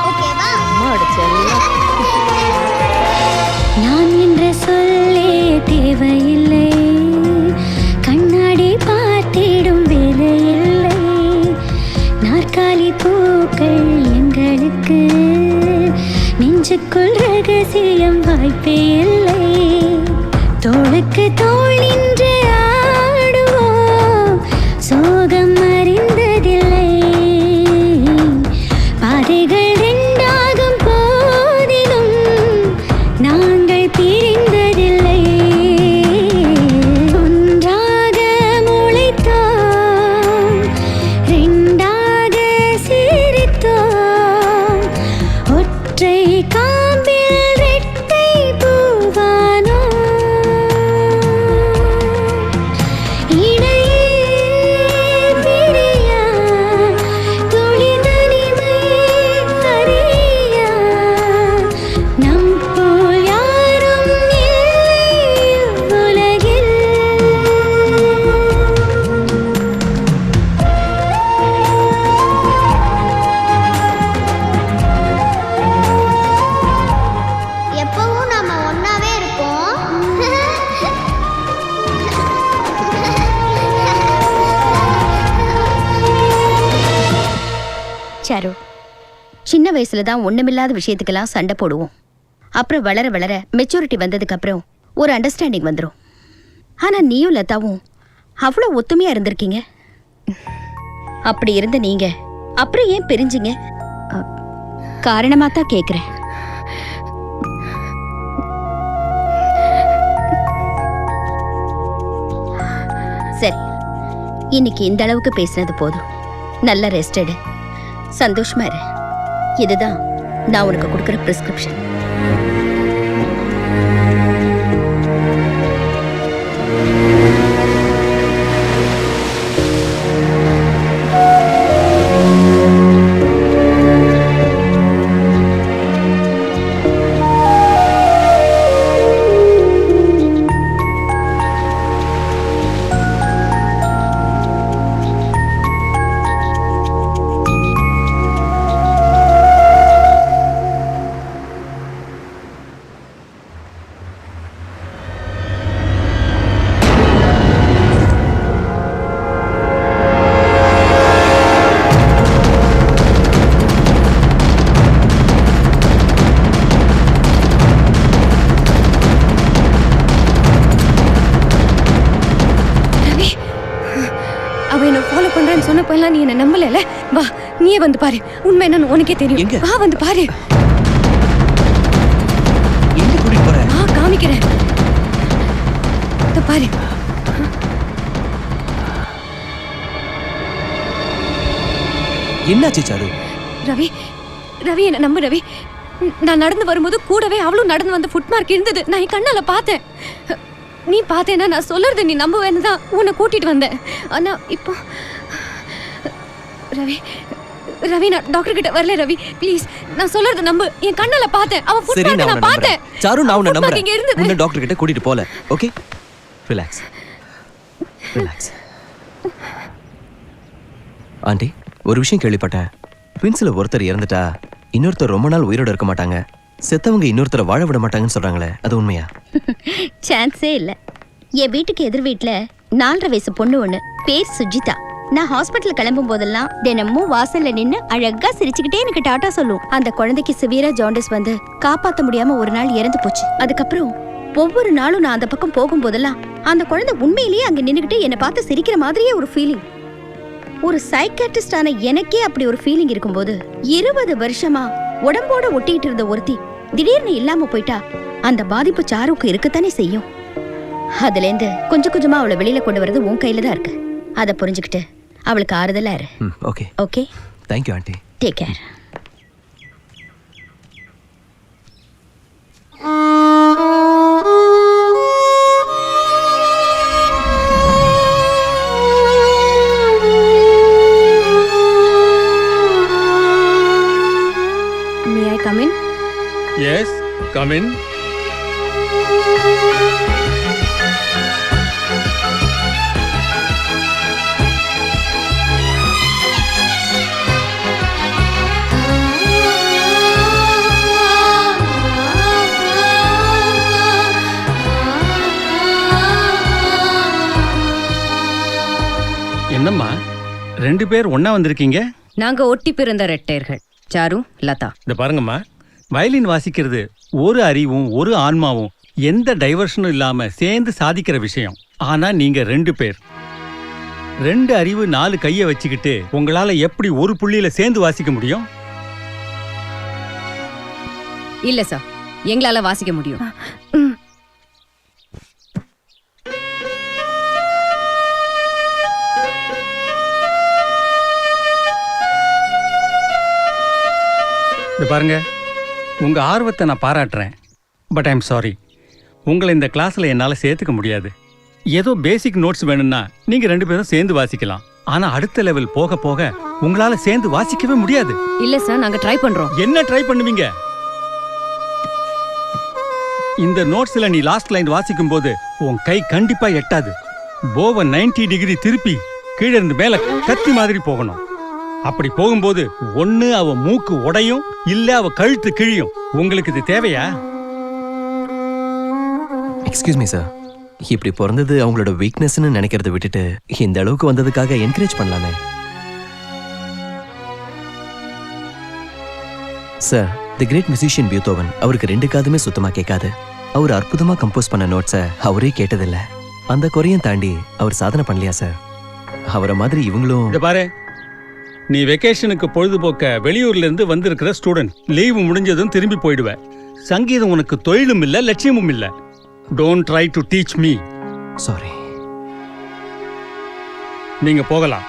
ஓகேவா? அம்மா அடிச்சல்ல. நான் என்ற சொல்லே தேவையில்லை, கண்ணாடி பார்த்திடும் வேலையில்லை, நாற்காலி பூக்கள் எங்களுக்கு, நெஞ்சுக்குள் ரகசியம் வாய்ப்பே இல்லை, தோளுக்கு தோள் நின்று ஆடுவோம், சோகம் அறிந்ததில்லை, பாதைகள் ரெண்டாகும் போதிலும் நாங்கள் பிரிந்ததில்லை, ஒன்றாக முளைத்தோம், ரெண்டாக சிரித்தோம், ஒற்றை காம்பில் ரெட்டை பூவானோ, இடையே பிரியா துளி தனிமை அறியா, நம் போல் யாரும் இல்லை உலகில். எப்பவும் நாம ஒண்ணாவே இருப்போம். சாரு, சின்ன வயசுல தான் ஒண்ணுமில்லாத விஷயத்துக்கெல்லாம் சண்டை போடுவோம். அப்புறம் வளர வளர மெச்சூரிட்டி வந்ததுக்கு அப்புறம் ஒரு அண்டர்ஸ்டாண்டிங் வந்துடும். ஆனா நீயும் லதாவும் அவ்வளோ ஒத்துமையா இருந்திருக்கீங்க. அப்படி இருந்த நீங்க அப்புறம் ஏன் பிரிஞ்சிங்க? காரணமா தான் கேக்குறேன். சரி, இன்னைக்கு இந்த அளவுக்கு பேசினது போதும். நல்ல ரெஸ்ட் எடு, சந்தோஷமா இரு. இதுதான் நான் உனக்கு கொடுக்குற பிரிஸ்கிரிப்ஷன். அவ என்ன ஃபாலோ பண்றேன்னு சொன்னப்பெல்லாம் நீ என்ன நம்பல. வா, நீயே வந்து பாரு, உண்மை என்னன்னு உனக்கே தெரியும். எங்க? வா, வந்து பாரு. எங்க கூட்டிட்டு போற? வா, காமிக்கிறேன். இதோ பாரு. என்னாச்சு சாரு? ரவி, ரவி என்ன நம்பு ரவி. நான் நடந்து வரும்போது கூடவே அவளும் நடந்து வந்த ஃபுட்மார்க் இருந்தது. நான் என் கண்ணால பார்த்தேன். நீ பார்த்தேன்னா நான் சொல்றது நீ நம்புவேன்னு தான் உன்னை கூட்டிட்டு வந்தேன். ஆனா இப்போ ரவி, ரவி நான் டாக்டர் கிட்ட வரல ரவி, ப்ளீஸ் நான் சொல்றது நம்பு. என் கண்ணால பார்த்தேன். அவ சரி, ஃபுட்மார்க் நான் பார்த்தேன். சாரு, நான் உன்னை நம்புறேன். இங்க இருந்தது. உன்னை டாக்டர் கிட்ட கூட்டிட்டு போல. Okay, relax relax. ஆண்டி, ஒரு விஷயம் கேள்விப்பட்டேன். ட்வின்ஸ்ல ஒருத்தர் இறந்துட்டா இன்னொருத்தர் ரொம்ப நாள் உயிரோட இருக்க மாட்டாங்க. செத்தவங்க இன்னொருத்தரை வாழ விட மாட்டாங்கன்னு சொல்றாங்களே, அது உண்மையா? சான்ஸே இல்ல. என் வீட்டுக்கு எதிர் வீட்டுல 4.5 வயசு பொண்ணு ஒண்ணு, பேர் சுஜிதா. நான் ஹாஸ்பிட்டல் கிளம்பும் போதெல்லாம் தினமும் வாசல்ல நின்னு அழகா சிரிச்சுக்கிட்டே எனக்கு டாட்டா சொல்லும். அந்த குழந்தைக்கு சிவியரா ஜாண்டிஸ் வந்து காப்பாத்த முடியாம ஒரு நாள் இறந்து போச்சு. அதுக்கப்புறம் ஒவ்வொரு நாளும் நான் அந்த பக்கம் போகும்போதெல்லாம் அந்த குழந்தை உண்மையிலேயே அங்க நின்னுக்கிட்டு என்னை பார்த்து சிரிக்கிற மாதிரியே ஒரு ஃபீலிங். ஒரு சைக்காட்ரிஸ்டான எனக்கே அப்படி ஒரு ஃபீலிங் இருக்கும்போது 20 வருஷமா உடம்போட ஒட்டிட்டு இருந்த ஒருத்தி திடீர்னு இல்லாம போயிட்டா அந்த பாதிப்பு சாருக்கு இருக்கத்தானே செய்யும். அதுல இருந்து கொஞ்சம் கொஞ்சமா அவளை வெளியில கொண்டு வரது உன் கையில தான் இருக்கு. அதை புரிஞ்சுக்கிட்டு அவளுக்கு ஆறுதலா இரு. Okay okay, thank you aunty. Take care. Come in. என்னம்மா 2 பேர் ஒண்ணா வந்திருக்கீங்க? நாங்க ஒட்டி பிறந்த ரெட்டையர்கள், சாரு, லதா. இந்த பாருங்கம்மா, வயலின் வாசிக்கிறது ஒரு அறிவும் ஒரு ஆன்மாவும் எந்த டைவர்ஷனும் இல்லாம சேர்ந்து சாதிக்கிற விஷயம். ஆனா நீங்க 2 பேர் 2 அறிவு 4 கையை வச்சுக்கிட்டு உங்களால எப்படி ஒரு புள்ளியில சேர்ந்து வாசிக்க முடியும்? இல்ல சார், எங்களால வாசிக்க முடியும். இந்த பாருங்க, உங்க ஆர்வத்தை நான் பாராட்டுறேன். பட் ஐம் சாரி, உங்களை இந்த கிளாஸ்ல என்னால சேர்த்துக்க முடியாது. ஏதோ பேசிக் நோட்ஸ் வேணும்னா நீங்க 2 பேரும் சேர்ந்து வாசிக்கலாம். ஆனா அடுத்த லெவல் போக போக உங்களால சேர்ந்து வாசிக்கவே முடியாது. இல்ல சார், நாங்க ட்ரை பண்றோம். என்ன ட்ரை பண்ணுவீங்க? இந்த நோட்ஸ்ல நீ லாஸ்ட் லைன் வாசிக்கும் போது உன் கை கண்டிப்பா எட்டாது. போவ 90 டிகிரி திருப்பி கீழே இருந்து மேல கத்தி மாதிரி போகணும். அப்படி போகும்போது ஒண்ணு அவ மூக்கு உடையும், இல்ல அவ கழுத்து கிழியும். உங்களுக்கு இது தேவையா? எக்ஸ்கியூஸ் மீ சார், இப்படி பிறந்தது அவங்களோட வீக்னஸ்னு நினைக்கிறத விட்டுட்டு இந்த அளவுக்கு வந்ததுக்காக என்கரேஜ் பண்ணலாமே சார். தி கிரேட் மியூசிஷியன் பியூத்தோவன், அவருக்கு 2 காதுமே சுத்தமா கேட்காது. அவர் அற்புதமா கம்போஸ் பண்ண நோட்ஸை அவரே கேட்டதில்ல. அந்த குறையும் தாண்டி அவர் சாதனை பண்ணலையா சார்? அவரை மாதிரி இவங்களும். இத பாரு, நீ வெக்கேஷனுக்கு பொழுதுபோக்க வெளியூர்ல இருந்து வந்திருக்கிற ஸ்டூடெண்ட். லீவு முடிஞ்சதும் திரும்பி போயிடுவ. சங்கீதம் உனக்கு தொழிலும் இல்ல, லட்சியமும் இல்ல. Don't try to teach me. Sorry. நீங்க போகலாம்.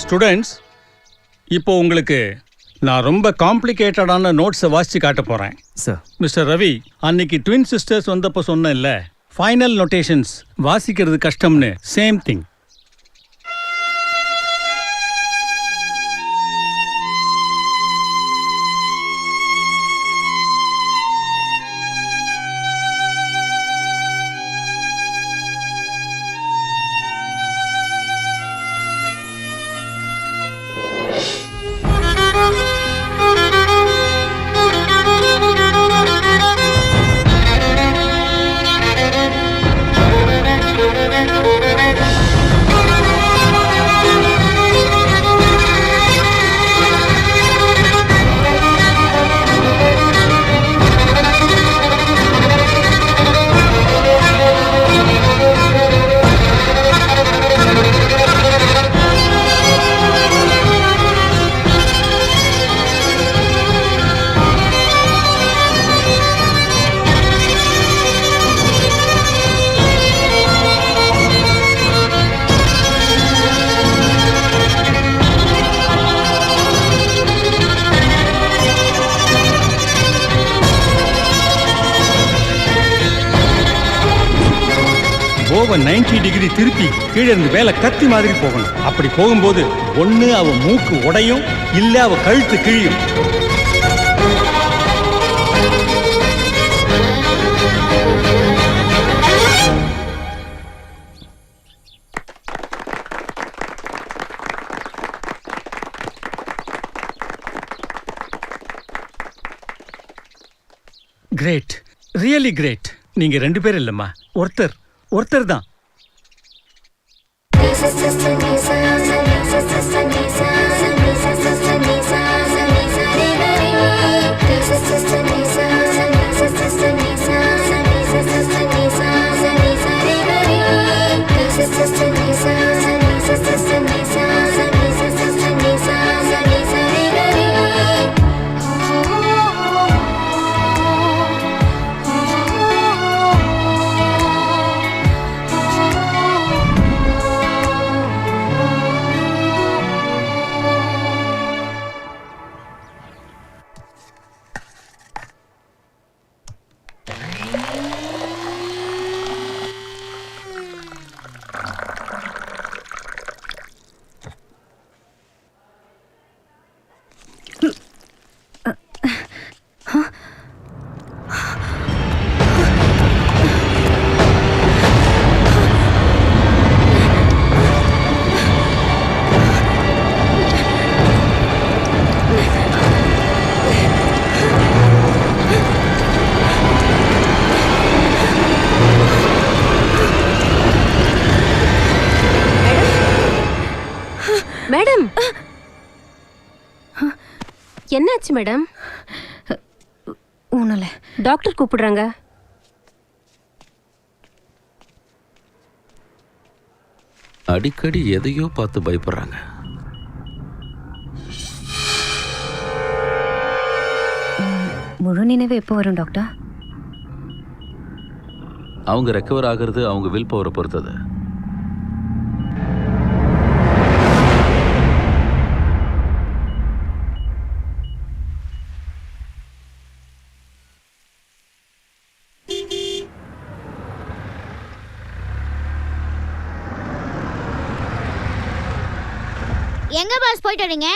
ஸ்டூடெண்ட்ஸ், இப்போ உங்களுக்கு நான் ரொம்ப காம்ப்ளிகேட்டடான நோட்ஸை வாசிச்சு காட்ட போறேன். சார், மிஸ்டர் ரவி, அன்னைக்கு ட்வின் சிஸ்டர்ஸ் வந்தப்போ சொன்னேன்ல, ஃபைனல் நோட்டேஷன்ஸ் வாசிக்கிறது கஷ்டம்னு. Same thing. போவ 90 டிகிரி திருப்பி கீழே இருந்து மேல கத்தி மாதிரி போகணும். அப்படி போகும்போது ஒண்ணு அவ மூக்கு உடையும், இல்ல அவ கழுத்து கிழியும். Great, really great. நீங்க 2 பேர் இல்லம்மா, ஒருத்தர் தான். மேடம் என்னாச்சு மேடம்? ஒன்றும் இல்லை. டாக்டர் கூப்பிடுறாங்க. அடிக்கடி எதையோ பார்த்து பயப்படுறாங்க. முழு நினைவு எப்போ வரும் டாக்டர்? அவங்க ரெக்கவர் ஆகிறது அவங்க வில் பவரை பொறுத்தது. எங்க பாஸ் போயிட்டு வரீங்க?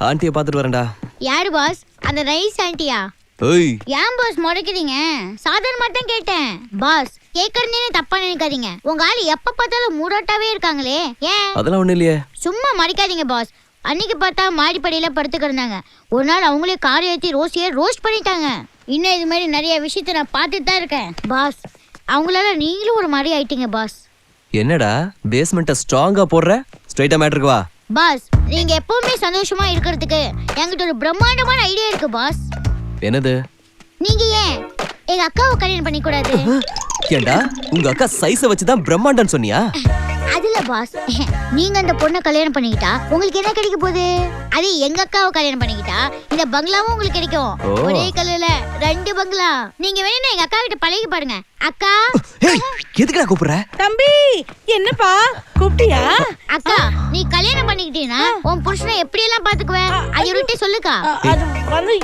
ஆண்டியை பார்த்துட்டு வரேன்டா. யாரு பாஸ்? அந்த ரைஸ் ஆண்டியா? ஏய், ஏன் பாஸ் முறைக்கிறீங்க? சாதாரணமா தான் கேட்டேன் பாஸ். கேட்கறதே தப்பா நினைக்காதீங்க. உங்க ஆளு எப்ப பார்த்தாலும் மூடாட்டாவே இருக்காங்களே, ஏன்? அதெல்லாம் ஒண்ணும் இல்லையே. சும்மா மறைக்காதீங்க பாஸ். அன்னைக்கு பார்த்தா மாடிப்படியில படுத்துக்கிருந்தாங்க. ஒரு நாள் அவங்களே கார் ஏற்றி ரோஸியை ரோஸ்ட் பண்ணிட்டாங்க. இன்னும் இது மாதிரி நிறைய விஷயத்த நான் பார்த்துட்டு தான் இருக்கேன் பாஸ். அவங்களால நீங்களும் ஒரு மாதிரி ஆயிட்டீங்க பாஸ். என்னடா பேஸ்மெண்ட்டை ஸ்ட்ராங்கா போடுற? ஸ்ட்ரைட்டா மேட்டருக்கு வா. பாஸ், நீங்க எப்பவுமே சந்தோஷமா இருக்கிறதுக்கு என்கிட்ட ஒரு பிரம்மாண்டமான ஐடியா இருக்கு பாஸ். என்னது? நீங்க ஏன் எங்க அக்காவை கல்யாணம் பண்ணி கூடாது? ஏண்டா உங்க அக்கா சைஸை வச்சுதான் பிரம்மாண்டம் சொன்னியா? அதுல பாஸ், நீங்க அந்த பொண்ணை கல்யாணம் பண்ணிக்கிட்டா உங்களுக்கு என்ன கிடைக்க போகுது? அது எங்க அக்காவை கல்யாணம் பண்ணிக்கிட்டா இந்த பங்களாவும் உங்களுக்கு கிடைக்கும். ஒரே கல்லுல 2 பங்களா. நீங்க வேணா எங்க அக்கா கிட்ட பழகி பாருங்க. அக்கா, எதுக்குடா கூப்பிடுற? தம்பி, என்னப்பா கூப்பிட்டியா? அக்கா, நீ கல்யாணம் பண்ணிக்கிட்டீனா உன் புருஷனை எப்படி எல்லாம் பாத்துக்குவ? அது ஒருட்டே சொல்லுக்கா. அது வந்து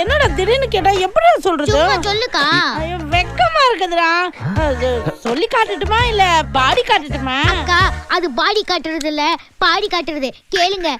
என்னடா திடீர்னு கேட்டா எப்படி சொல்றது? சும்மா சொல்லுக்கா. ஐயோ, வெக்கமா இருக்குதுடா. அது சொல்லி காட்டட்டுமா இல்ல பாடி காட்டட்டுமா? அக்கா, அது பாடி காட்டுறது இல்ல, பாடி காட்டுறது. கேளுங்க.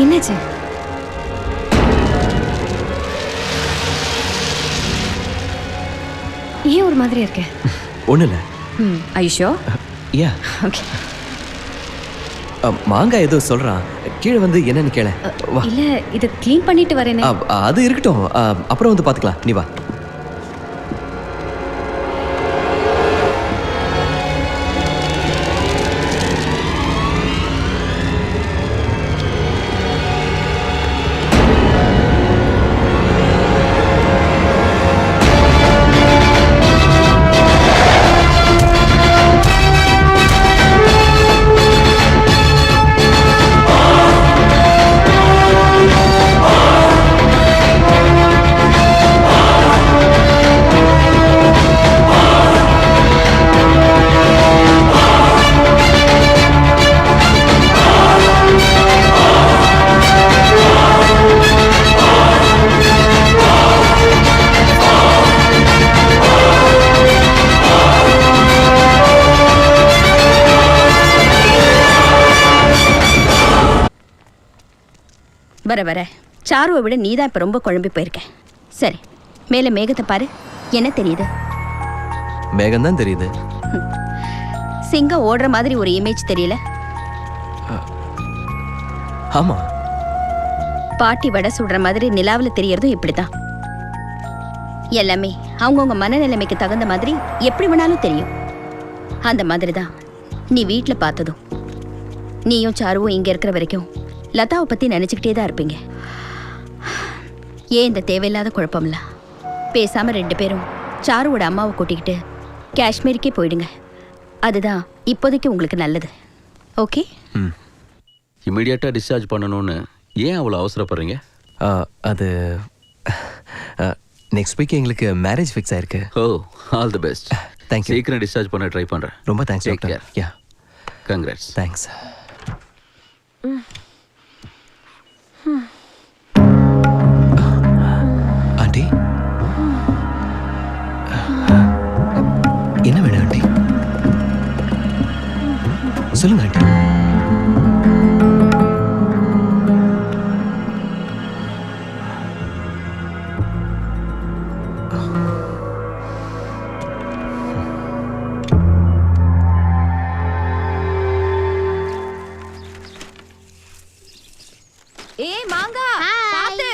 என்னாச்சு? ஏன் ஒரு மாதிரி இருக்க? ஒண்ணு இல்ல. ஐஷோ? யா. ஓகே. மாங்காய் ஏதோ சொல்றான். கீழே வந்து என்னன்னு கேள. வா. இல்ல, இத க்ளீன் பண்ணிட்டு வரேனே. அது இருக்கட்டும், அப்புறம் வந்து பாத்துக்கலாம். நீ வா. வர வர சாருவை விட நீதான் இப்ப ரொம்ப குழம்பி போயிருக்க. சரி, மேல மேகத்தை பாரு. என்ன தெரியுது? மேகம் தான் தெரியுது. சிங்கம் ஓடுற மாதிரி ஒரு இமேஜ் தெரியல? ஆமா. பாட்டி வடை சுடுற மாதிரி நிலாவில் தெரியறதும் இப்படிதான். எல்லாமே அவங்கவுங்க மனநிலைமைக்கு தகுந்த மாதிரி எப்படி வேணாலும் தெரியும். அந்த மாதிரி தான் நீ வீட்டில் பார்த்ததும். நீயும் சாருவும் இங்கே இருக்கிற வரைக்கும் லதாவை பற்றி நினச்சிக்கிட்டே தான் இருப்பீங்க. ஏன் இந்த தேவையில்லாத குழப்பம்ல? பேசாமல் 2 பேரும் சாருவோட அம்மாவை கூட்டிக்கிட்டு காஷ்மீருக்கே போயிடுங்க. அதுதான் இப்போதைக்கு உங்களுக்கு நல்லது. ஓகே? இமீடியட்டாக டிஸ்சார்ஜ் பண்ணணும்னு ஏன் அவ்வளோ அவசரப்படுறீங்க? அது நெக்ஸ்ட் வீக் எங்களுக்கு மேரேஜ் ஃபிக்ஸ் ஆயிருக்கு. ஓ, ஆல் தி பெஸ்ட். தேங்க்யூ. சீக்கிரம் டிஸ்சார்ஜ் பண்ண ட்ரை பண்ணுறேன். ரொம்ப தேங்க்ஸ் Take டாக்டர். care. யா கங்க்ராட்ஸ். தேங்க்ஸ். ஆண்டி என்ன வேணும் ஆண்டி? சொல்லுங்க ஆண்டி. ஏய் மாங்கா, பாத்து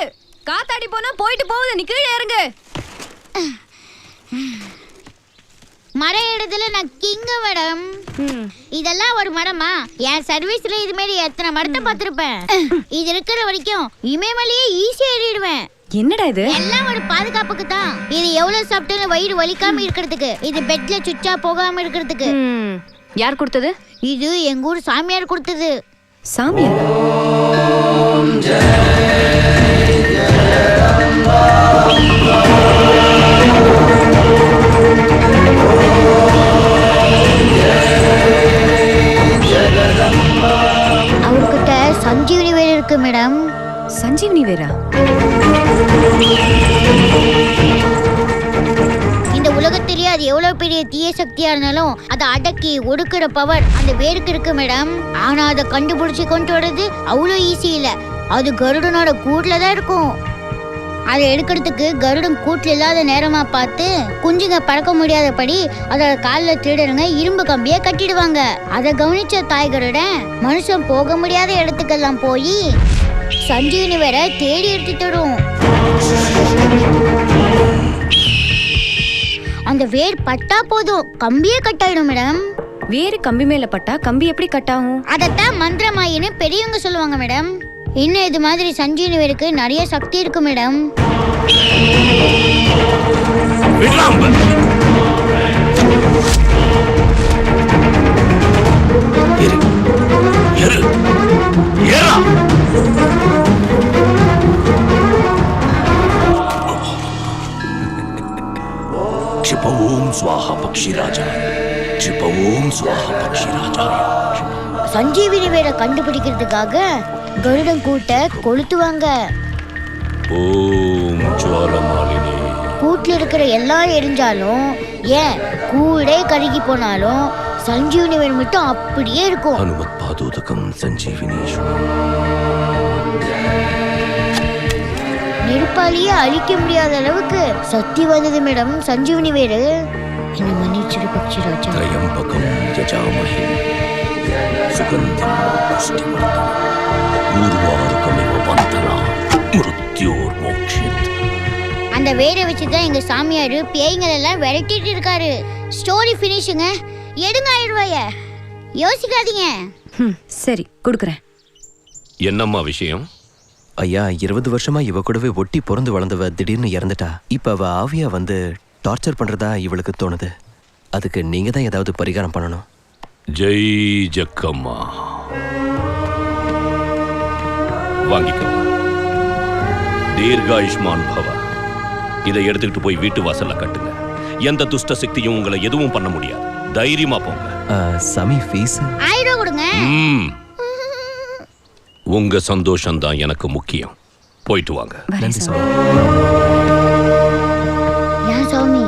காத்தாடி போனா போயிட்டு போகுது, நீ கீழே இறங்கு. மரம் இடத்துல நான் கிங்க மேடம். இதெல்லாம் ஒரு மரமா? என் சர்வீஸ்ல இது மாதிரி எத்தனை மரத்தை பார்த்திருப்பேன். இது இருக்கிற வரைக்கும் இமயமலையே ஈஸியா ஏறிடுவேன். என்னடா இது? எல்லாம் ஒரு பாதுகாப்புக்கு தான். இது எவ்வளவு சாப்பிட்டாலும் வயிறு வலிக்காம இருக்கிறதுக்கு, இது பெட்ல சுச்சா போகாம இருக்கிறதுக்கு. யார் கொடுத்தது? இது எங்க ஊர் சாமியார் கொடுத்தது. சாமியார்? அவர்கிட்ட சஞ்சீவனி வேற இருக்கு மேடம். சஞ்சீவனி வேறா? இந்த உலகத்திலேயே அது எவ்வளவு பெரிய தீய சக்தியா இருந்தாலும் அதை அடக்கி ஒடுக்குற பவர் அந்த வேருக்கு இருக்கு மேடம். ஆனா அதை கண்டுபிடிச்சு கொண்டு வர்றது அவ்வளோ ஈஸி இல்ல. அது கருடனோட கூட்டுல தான் இருக்கும். அதை எடுக்கிறதுக்கு கருடன் கூட்டுல இல்லாத நேரமா பார்த்து குஞ்சுங்க பறக்க முடியாதபடி அதோட காலில் திருடனுங்க இரும்பு கம்பியை கட்டிடுவாங்க. அதை கவனிச்ச தாய் கருடன் மனுஷன் போக முடியாத இடத்துக்கெல்லாம் போய் சஞ்சீவனி வேற தேடி எடுத்துட்டு வரும். அந்த வேர் பட்டா போதும் கம்பியே கட்டாயிடும் மேடம். வேறு கம்பி மேல பட்டா கம்பி எப்படி கட்டாகும்? அதத்தான் மந்திரமாயின்னு பெரியவங்க சொல்லுவாங்க மேடம். இன்னும் இது மாதிரி சஞ்சீவனி வேருக்கு நிறைய சக்தி இருக்கு மேடம். क्षिपओम स्वाहा पक्षीराजा क्षिपओम स्वाहा पक्षीराजा. சஞ்சீவினி வேரை கண்டுபிடிக்கிறதுக்காக கருடன் கூட்டை கொளுத்துவாங்க. ஓம் ஜுவாலமாலினி. கூட்டுல இருக்கிற எல்லாம் எரிஞ்சாலும், ஏன் கூடே கருகி போனாலும் சஞ்சீவினி வேர் மட்டும் அப்படியே இருக்கும். அனுமத் பாதோதகம் சஞ்சீவினீஸ்வரம். நெருப்பாலேயே அழிக்க முடியாத அளவுக்கு சக்தி வந்தது மேடம் சஞ்சீவினி வேறு. என்ன மன்னிச்சிரு பக்ஷிராஜா. த்ரயம்பகம் யஜாமஹே சுகந்திம் புஷ்டிவர்தனம் ஊர்வாருகமிவ பந்தனா மிருத்யோர் மோக்ஷயத். அந்த வேரை வச்சு தான் எங்க சாமியார் பேய்கள் எல்லாம் விரட்டிட்டு இருக்காரு. ஸ்டோரி ஃபினிஷுங்க. எடுங்க 1000 ரூபாய. யோசிக்காதீங்க. சரி, கொடுக்குறேன். என்னம்மா விஷயம்? ஐயா, 20 வருஷமா இவ கூடவே ஒட்டி பிறந்து வளர்ந்தவ திடீர்னு இறந்துட்டா. இப்ப அவ ஆவியா வந்து டார்ச்சர் பண்றதா இவளுக்கு தோணுது. அதுக்கு நீங்க தான் ஏதாவது பரிகாரம் பண்ணணும். ஜெய் ஜக்கம்மா. வாங்கிக்கோ. தீர்காயுஷ்மான் பவ. இதை எடுத்துக்கிட்டு போய் வீட்டு வாசல்ல கட்டுங்க. எந்த துஷ்ட சக்தியும் உங்களை எதுவும் பண்ண முடியாது. தைரியமா போங்க. சாமி ஃபீஸ் 1000 ரூபாய் கொடுங்க. உங்க சந்தோஷம் தான் எனக்கு முக்கியம். போயிட்டு வாங்க. நன்றி சாமி. ஏன் சாமி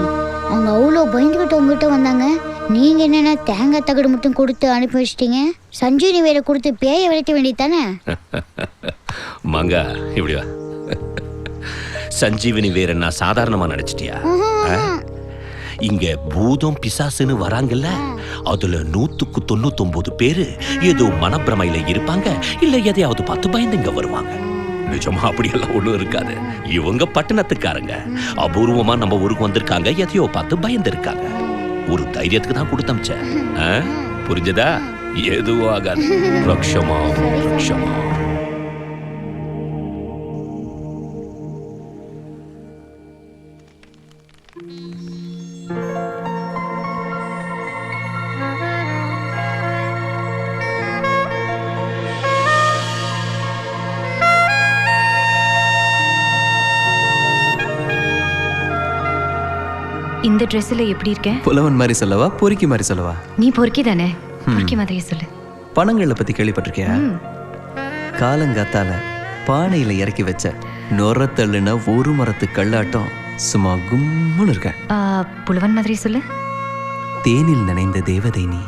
அவங்க அவ்வளோ பயந்துகிட்டு உங்ககிட்ட வந்தாங்க? நீங்க என்னன்னா தேங்காய் தகடு மட்டும் கொடுத்து அனுப்பி வச்சிட்டீங்க. சஞ்சீவனி வேற கொடுத்து பேய விரட்ட வேண்டியதானே? மங்கா, இப்படி வா. சஞ்சீவினி வேற என்ன சாதாரணமா நினைச்சிட்டியா? இங்க பூதம் பிசாசுன்னு வராங்கல்ல, அதுல 199 பேரு ஏதோ மனப்பிரமையில இருப்பாங்க, இல்ல எதையாவது பார்த்து பயந்துங்க வருவாங்க. நிஜமா அப்படியெல்லாம் ஒண்ணும் இருக்காது. இவங்க பட்டணத்துக்காரங்க அபூர்வமா நம்ம ஊருக்கு வந்திருக்காங்க, எதையோ பார்த்து பயந்து இருக்காங்க. ஒரு தைரியத்துக்கு தான் கொடுத்தமிச்சேன். புரிஞ்சதா? எதுவும் ஆகாது. ரக்ஷமா ரக்ஷமா. இந்த ட்ரெஸ்ஸில் எப்படி இருக்கேன்? புலவன் மாதிரி சொல்லவா பொறுக்கி மாதிரி சொல்லவா? நீ பொறுக்கி தானே, பொறுக்கி மாதிரியே சொல்லு. பணங்களை பத்தி கேள்விப்பட்டிருக்கியா? காலங்காத்தால பானையில இறக்கி வச்ச நொறத்தள்ளுன ஒரு மரத்து கல்லாட்டம் சும்மா கும்முன்னு இருக்க. புலவன் மாதிரி சொல்லு. தேனில் நனைந்த தேவதை நீ.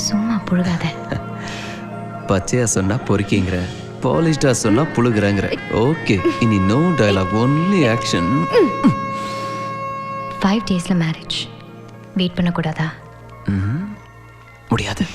சும்மா புழுகாத. பச்சையா சொன்னா பொறுக்கிங்கிற, பாலிஷ்டா சொன்னா புழுகுறங்கிற. ஓகே, இனி நோ டயலாக், ஒன்லி ஆக்ஷன். 5 daysல மேரேஜ். வெயிட் பண்ணக்கூடாதா? முடியாது.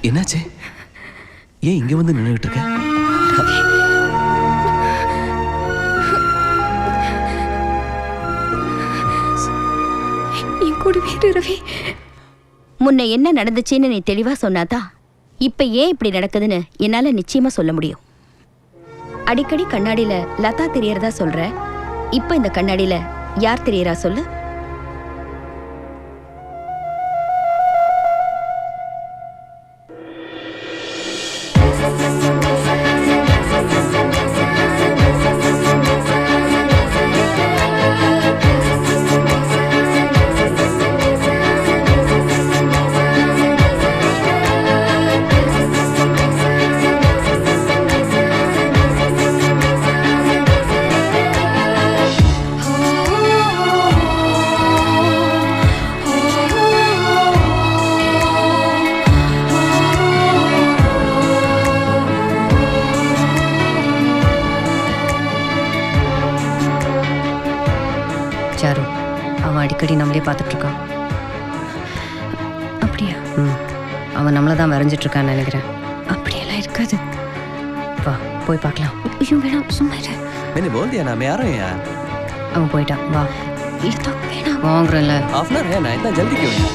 என்னாச்சு? ஏன் இங்க வந்து நின்றுட்டு இருக்க? முன்ன என்ன நடந்துச்சுன்னு நீ தெளிவா சொன்னாதான் இப்ப ஏன் இப்படி நடக்குதுன்னு என்னால நிச்சயமா சொல்ல முடியும். அடிக்கடி கண்ணாடியில லதா தெரியறதா சொல்ற, இப்ப இந்த கண்ணாடியில யார் தெரியறா சொல்லு. சாரு, அவன் அடிக்கடி நம்மளே பார்த்துட்டு இருக்கான். அப்படியா? அவன் நம்மளை தான் வரைஞ்சிட்டு இருக்கான்னு நினைக்கிறேன். அப்படியெல்லாம் இருக்காது. வா போய் பார்க்கலாம். ஐயோ வேணாம், சும்மா இரு. मैंने बोल दिया ना मैं आ रहा हूँ यार. அவன் போயிட்டான். வா. இல்லை தான் வேணாம். வாங்குறேன்ல. हाफ एन आवर है ना, इतना जल्दी क्यों है?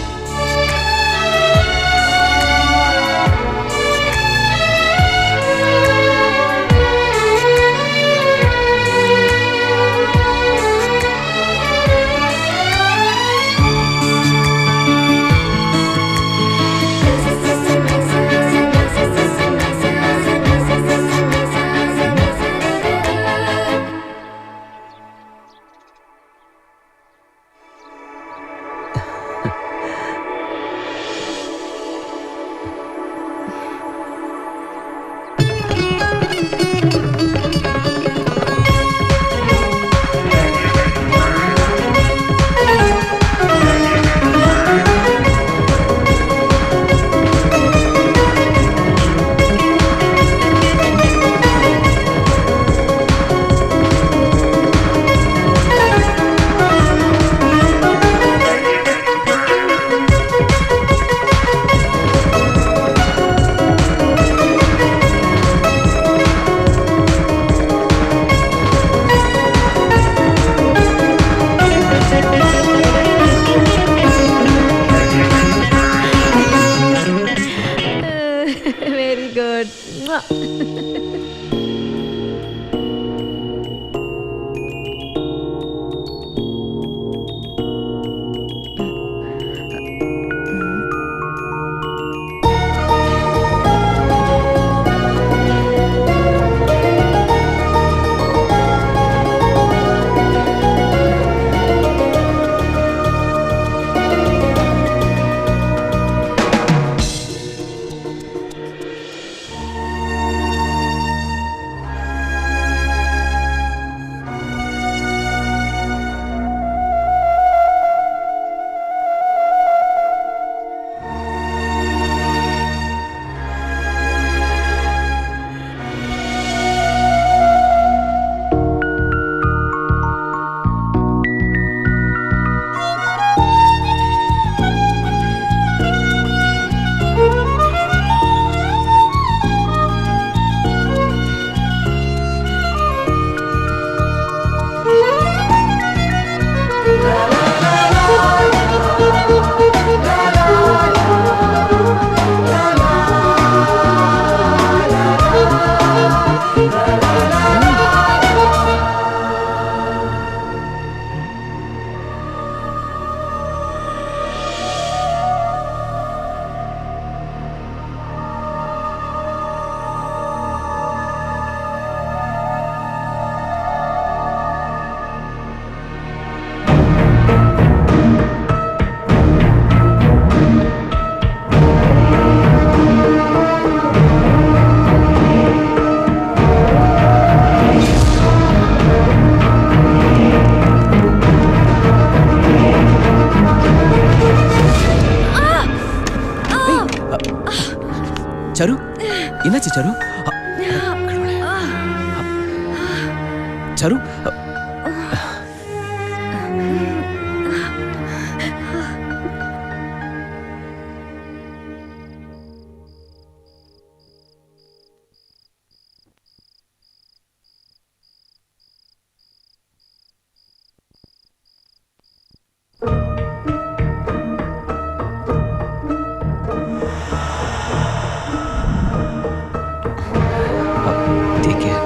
சரு என்னாச்சு சரு? சரு take care.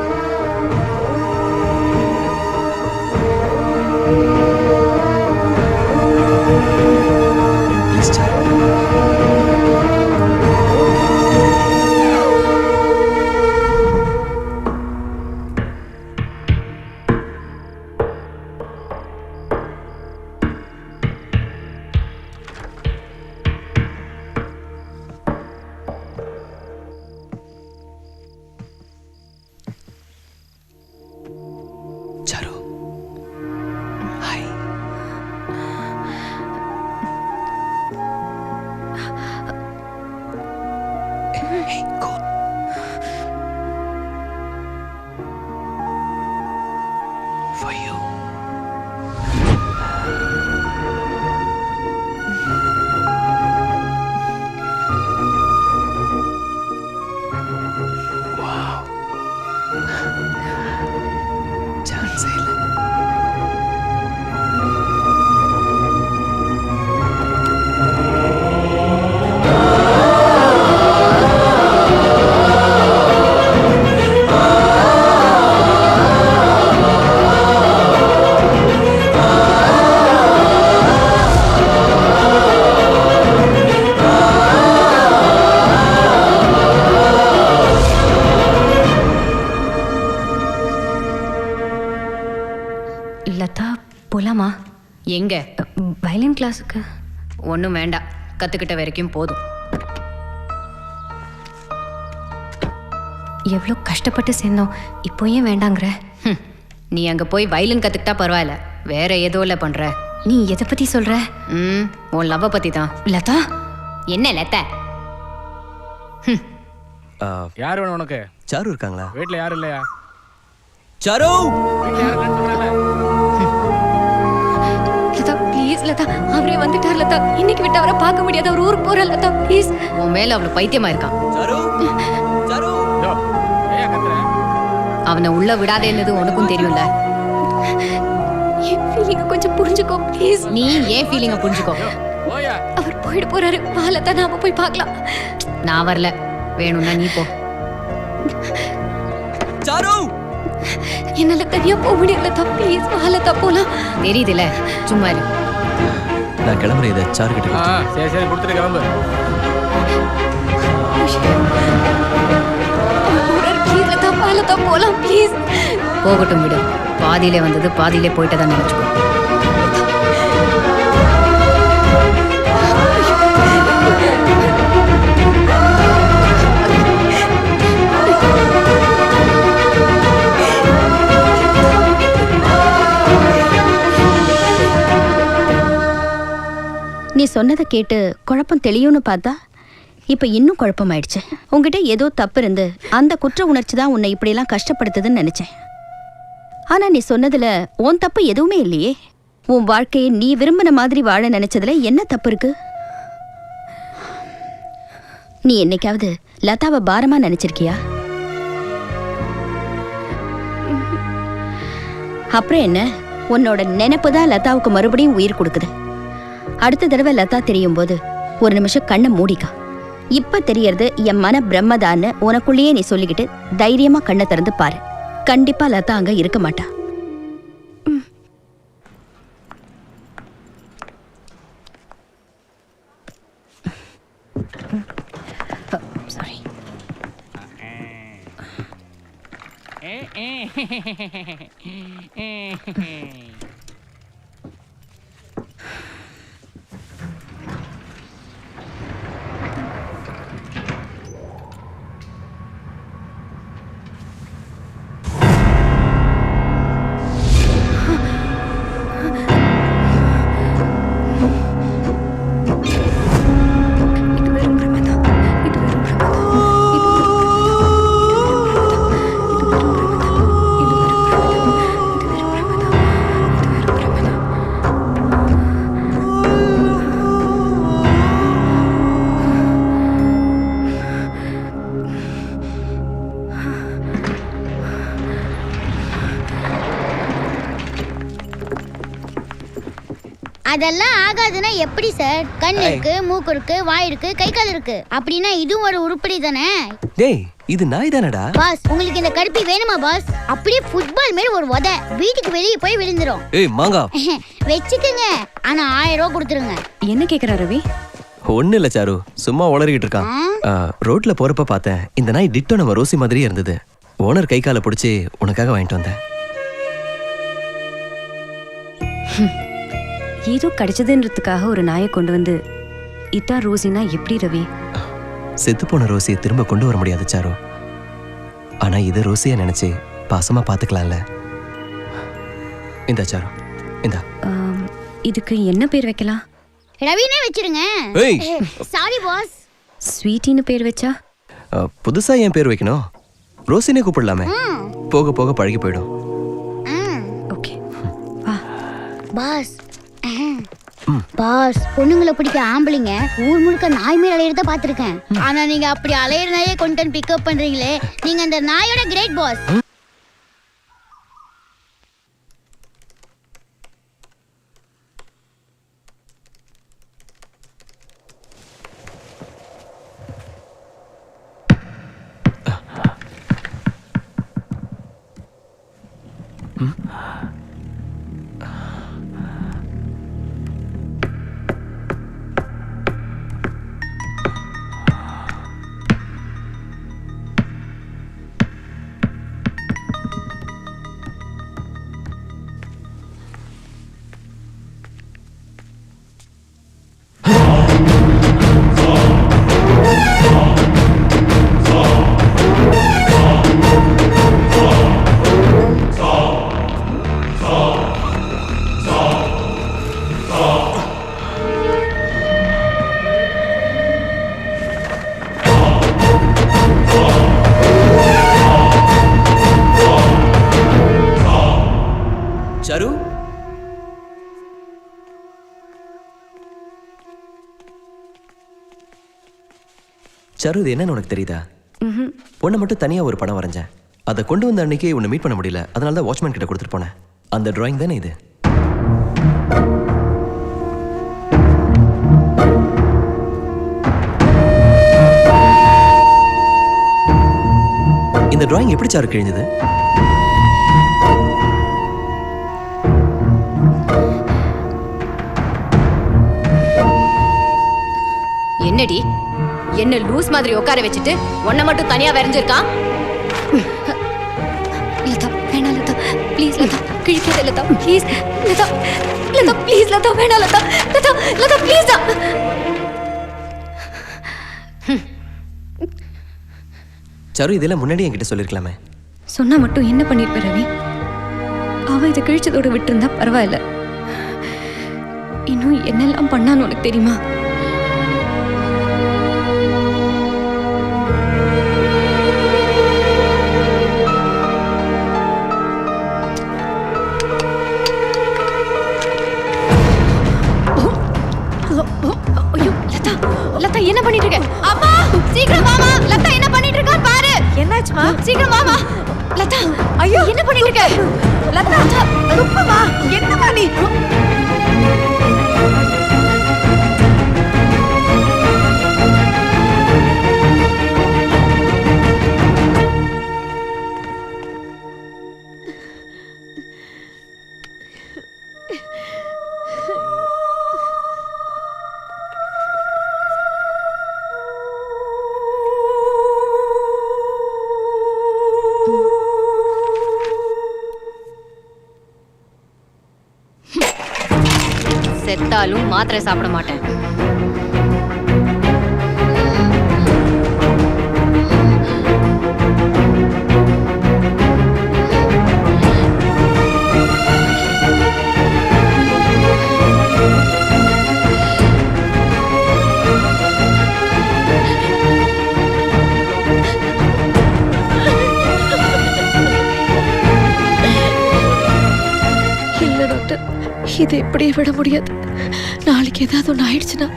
Please, Charu. Charu. Hi. Hey, go. For you. Wow. Chance இல்ல. லதா போலாமா? எங்க? வயலின் கிளாஸுக்கு. ஒன்றும் வேண்டாம், கற்றுக்கிட்ட வரைக்கும் போதும். எவ்வளோ கஷ்டப்பட்டு சேர்ந்தோம், இப்போ ஏன் வேண்டாங்கிற? நீ அங்கே போய் வயலின் கற்றுக்கிட்டா பரவாயில்ல, வேற ஏதோ இல்லை பண்ணுற. நீ எதை பற்றி சொல்கிற? உன் லவ்வை பற்றி தான். லதா என்ன லதா? யார் வேணும் உனக்கு? சாரு இருக்காங்களா? வீட்டில் யாரும் இல்லையா? சாரு லதா ப்ளீஸ் லதா, அவரே வந்துட்டார் லதா. இன்னைக்கு விட்டு அவரை பார்க்க முடியாது, அவர் ஊருக்கு போற லதா ப்ளீஸ். உன் மேலே அவ்வளோ பைத்தியமாக இருக்கான். சாரு சாரு ஏன் கத்துற? அவனை உள்ள விடாதேன்னது உனக்கும் தெரியும்ல. என் ஃபீலிங்கை கொஞ்சம் புரிஞ்சுக்கோ ப்ளீஸ். நீ ஏன் ஃபீலிங்கை புரிஞ்சுக்கோ. ஓயா அவர் போயிட்டு போறாரு, வா லதா நாம போய் பார்க்கலாம். நான் வரல, வேணும்னா நீ போ. சாரு என்னால தனியா போக முடியல லதா ப்ளீஸ், வா லதா போலாம். தெரியுதுல, சும்மா இரு. நான் கிளம்புறேன், இதை சாரு கிட்ட கொடுத்து. சரி சரி கொடுத்துட்டு கிளம்பு. ப்ளீஸ் லதா, வா லதா போலாம் ப்ளீஸ். போகட்டும் விடு, பாதியிலே வந்தது பாதியிலே போயிட்டதான் நினைச்சுக்கோ. நீ சொன்னதை கேட்டு குழப்பம் தெளியும்னு பார்த்தா இப்போ இன்னும் குழப்பமாயிடுச்சு. உங்ககிட்ட ஏதோ தப்பு இருந்து அந்த குற்ற உணர்ச்சி தான் உன்னை இப்படியெல்லாம் கஷ்டப்படுத்துதுன்னு நினைச்சேன். ஆனா நீ சொன்னதுல உன் தப்பு எதுவுமே இல்லையே. உன் வாழ்க்கையை நீ விரும்பின மாதிரி வாழ நினைச்சதுல என்ன தப்பு இருக்கு? நீ என்னைக்காவது லதாவை பாரமா நினைச்சிருக்கியா? அப்புறம் என்ன, உன்னோட நினைப்பு தான் லதாவுக்கு மறுபடியும் உயிர் கொடுக்குது. அடுத்த தடவை லதா தெரியும் போது ஒரு நிமிஷம் கண்ணை மூடிக்கா. இப்ப தெரியறது என் மன பிரம்மதான்னு உனக்குள்ளேயே நீ சொல்லிக்கிட்டு தைரியமா கண்ணை திறந்து பாரு. கண்டிப்பா லதா அங்க இருக்க மாட்டா. சாரி. இது வெறும் பிரமதா, இது வெறும் பிரமதா. அதெல்லாம் ஆகாதுன்னா எப்படி சார்? கண் இருக்கு, மூக்கு இருக்கு, வாய் இருக்கு, கை கால் இருக்கு. அப்படின்னா இதுவும் ஒரு உருப்படி தானே? டேய் இது நாய் தானடா. பாஸ் உங்களுக்கு இந்த கடுப்பி வேணுமா பாஸ்? அப்படியே ஃபுட்பால் மாதிரி ஒரு உதை வீட்டுக்கு வெளியே போய் விழுந்துரும். ஏய் மாங்கா வச்சுக்கங்க, ஆனா 1000 ரூபா கொடுத்துருங்க. என்ன கேக்குறா ரவி? ஒண்ணு இல்ல சாரு, சும்மா உளறிக்கிட்டு இருக்கான். ரோட்ல போறப்ப பார்த்தேன், இந்த நாய் டிட்டோ நம்ம ரோசி மாதிரியே இருந்தது. ஓனர் கை காலை பிடிச்சி உனக்காக வாங்கிட்டு வந்தேன். ஏதோ கிடைச்சதுன்றதுக்காக ஒரு நாயை கொண்டு வந்து இதான் ரோசினா எப்படி ரவி? செத்து போன ரோசியை திரும்ப கொண்டு வர முடியாது சாரு. ஆனா இது ரோசியா நினைச்சு பாசமா பாத்துக்கலாம்ல. இந்த சாரு இந்த இதுக்கு என்ன பேர் வைக்கலாம்? ரவினே வச்சிருங்க. ஏய் சாரி பாஸ். ஸ்வீட்டின்னு பேர் வச்சா? புதுசா ஏன் பேர் வைக்கணும்? ரோசினே கூப்பிடலாமே, போக போக பழகி போயிடும். ஓகே வா பாஸ். பாஸ் பொண்ணுங்களை பிடிக்க ஆம்பளைங்க ஊர் முழுக்க நாய் மேல அலையிறத பாத்திருக்கேன். ஆனா நீங்க அப்படி அலையிற நாயே கொண்டு பிக்கப் பண்றீங்களே, நீங்க அந்த நாயோட கிரேட் பாஸ். சாரு சாரு இது என்னன்னு உனக்கு தெரியுதா? உன்னை மட்டும் தனியா ஒரு படம் வரைஞ்சேன். அதை கொண்டு வந்த அன்னைக்கு உன்னை மீட் பண்ண முடியல, அதனால தான் வாட்ச்மேன் கிட்ட கொடுத்துட்டு போனேன். அந்த டிராயிங் தானே இது? இந்த டிராயிங் எப்படி சாரு கிழிஞ்சது? என்னடி என்ன லூஸ் மாதிரி உட்கார வச்சுட்டு உன்னை மட்டும் தனியா வரைஞ்சிருக்கான்? லதா வேணா லதா ப்ளீஸ் லதா கிழிக்காத லதா ப்ளீஸ் லதா லதா ப்ளீஸ் லதா வேணா லதா லதா லதா ப்ளீஸ். சாரு இதெல்லாம் முன்னாடி என்கிட்ட சொல்லிருக்கலாமே. சொன்னா மட்டும் என்ன பண்ணிருப்ப ரவி? அவ இதை கிழிச்சதோட விட்டுருந்தா பரவாயில்ல. இன்னும் என்னெல்லாம் பண்ணான்னு உனக்கு தெரியுமா? ஐயோ லதா லதா என்ன பண்ணிட்டு இருக்க? அம்மா சீக்கிரம் வாமா. லதா என்ன பண்ணிட்டு இருக்கா பாரு. என்னாச்சுமா? சீக்கிரம் வாமா லதா. ஐயோ என்ன பண்ணிட்டு இருக்க? லதா துப்பமா என்னமா நீ? செத்தாலும் மாத்திரை சாப்பிட மாட்டேன். இல்ல டாக்டர் இதை இப்படியே விட முடியாது. நாளைக்கு ஏதாவது ஒன்று ஆயிடுச்சுன்னா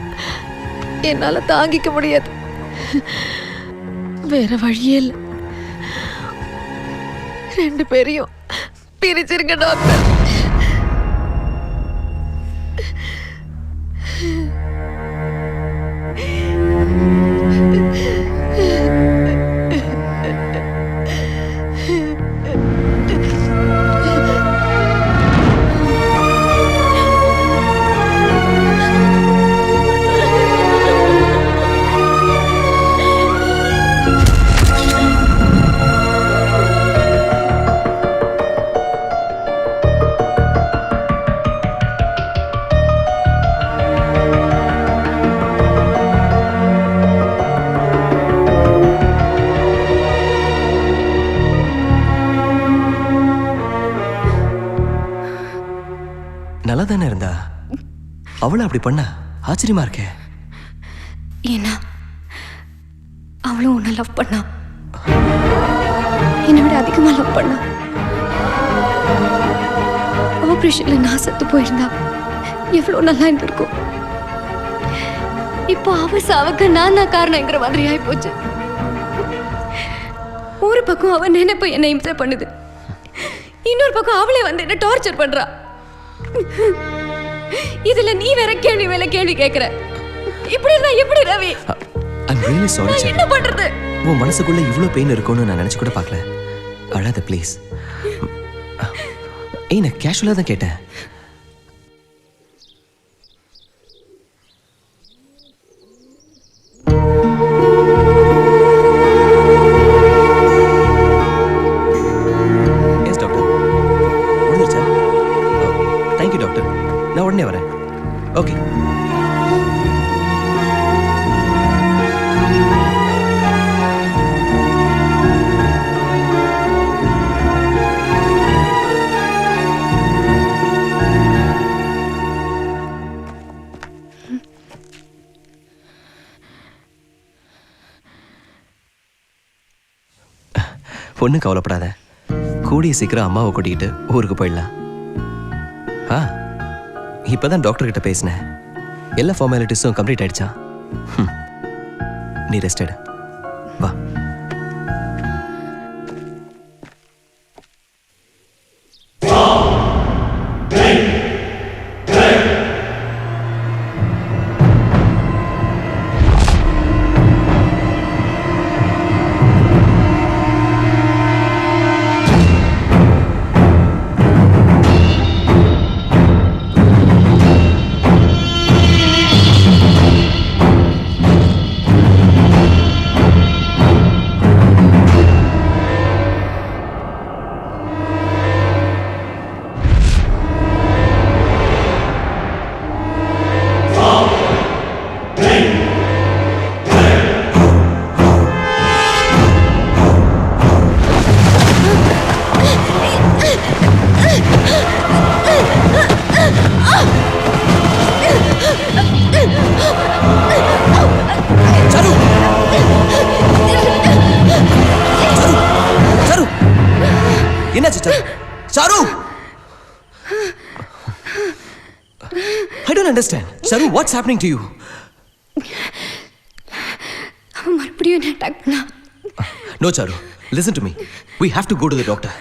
என்னால தாங்கிக்க முடியாது. வேற வழியே இல்லை. 2 பேரையும் பிரிச்சிருங்க டாக்டர். நல்லா தானே இருந்தா, அவளை அப்படி பண்ண ஆச்சரியமா இருக்கே. ஏன்னா அவளும் உன்னை லவ் பண்ணா, என்னை விட அதிகமா லவ் பண்ணா. ஆபரேஷன்ல நான் செத்து போயிருந்தா எவ்வளவு நல்லா இருந்திருக்கும். இப்போ அவ சாவுக்கு நான் தான் காரணங்கிற மாதிரி ஆயி போச்சு. ஒரு பக்கம் அவ நினைப்பு என்னை இம்சை பண்ணுது, இன்னொரு பக்கம் அவளே வந்து என்ன டார்ச்சர் பண்றா. இதுல நீ வேற கேள்வி மேல கேள்வி கேக்குற. இப்படி இருந்தா எப்படி ரவி? I'm really sorry. நான் என்ன பண்றது? உன் மனசுக்குள்ள இவ்ளோ பெயின் இருக்கும்னு நான் நினைச்சு கூட பார்க்கல. அழாத ப்ளீஸ். ஏய், நான் கேஷுவலா தான் கேட்டேன். எஸ் டாக்டர், முடிஞ்சிருச்சா? தேங்க்யூ டாக்டர், நான் உடனே வரேன். ஓகே. ஒன்றும் கவலைப்படாத, கூடிய சீக்கிரம் அம்மாவை கூட்டிகிட்டு ஊருக்கு போயிடலாம். இப்போதான் டாக்டர் கிட்ட பேசினேன், எல்லா ஃபார்மாலிட்டிஸும் கம்ப்ளீட் ஆயிடுச்சா. நீ ரெஸ்ட் எடு, வா. என்னாச்சு sir? I don't understand. Charu, what's happening to you? அவன் மறுபடியும் என்ன அட்டாக் பண்ணா. No Charu, listen to me. We have to go to the doctor.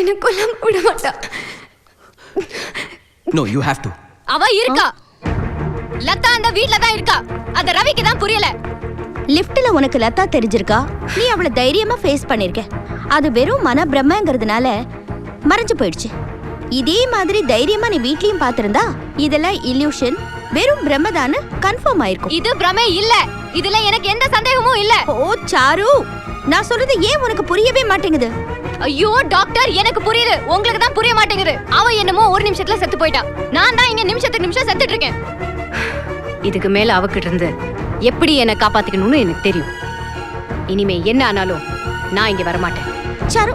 என்ன கொல்லாம விட மாட்டா. No, you have to. அவ இருக்கா, லதா அந்த வீட்ல தான் இருக்கா. அத ரவிக்கு தான் புரியல. லிஃப்ட்ல உனக்கு லதா தெரிஞ்சிருக்கா, நீ அவளை தைரியமா ஃபேஸ் பண்ணிருக்க. அது வெறும் மன பிரம்மங்கிறதுனால மறைஞ்சு போயிடுச்சு. இதே மாதிரி தைரியமா நீ வீட்லயும் பாத்திருந்தா இதெல்லாம் இல்யூஷன், வெறும் பிரம்மதான்னு கன்ஃபார்ம் ஆயிருக்கும். இது பிரமே இல்ல, இதுல எனக்கு எந்த சந்தேகமும் இல்ல. ஓ சாரு, நான் சொல்றது ஏன் உனக்கு புரியவே மாட்டேங்குது? ஐயோ டாக்டர், எனக்கு புரியுது, உங்களுக்கு தான் புரிய மாட்டேங்குது. அவ என்னமோ ஒரு நிமிஷத்துல செத்து போயிட்டா, நான் தான் இங்க நிமிஷத்துக்கு நிமிஷம் செத்துட்டு இருக்கேன். இதுக்கு மேல அவகிட்ட இருந்து எப்படி என்ன காப்பாத்திக்கணும்னு எனக்கு தெரியும். இனிமே என்ன ஆனாலும் நான் இங்க வரமாட்டேன். சாரு,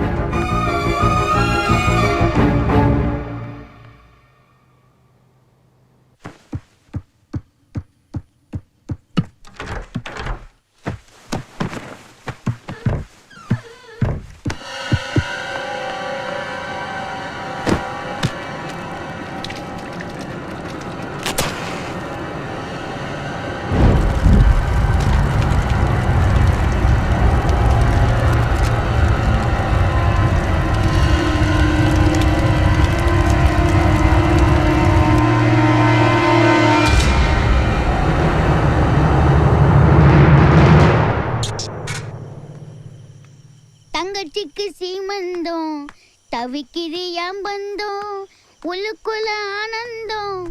தவிக்கிது என் பந்தம் உள்ளுக்குள்ள ஆனந்தம்.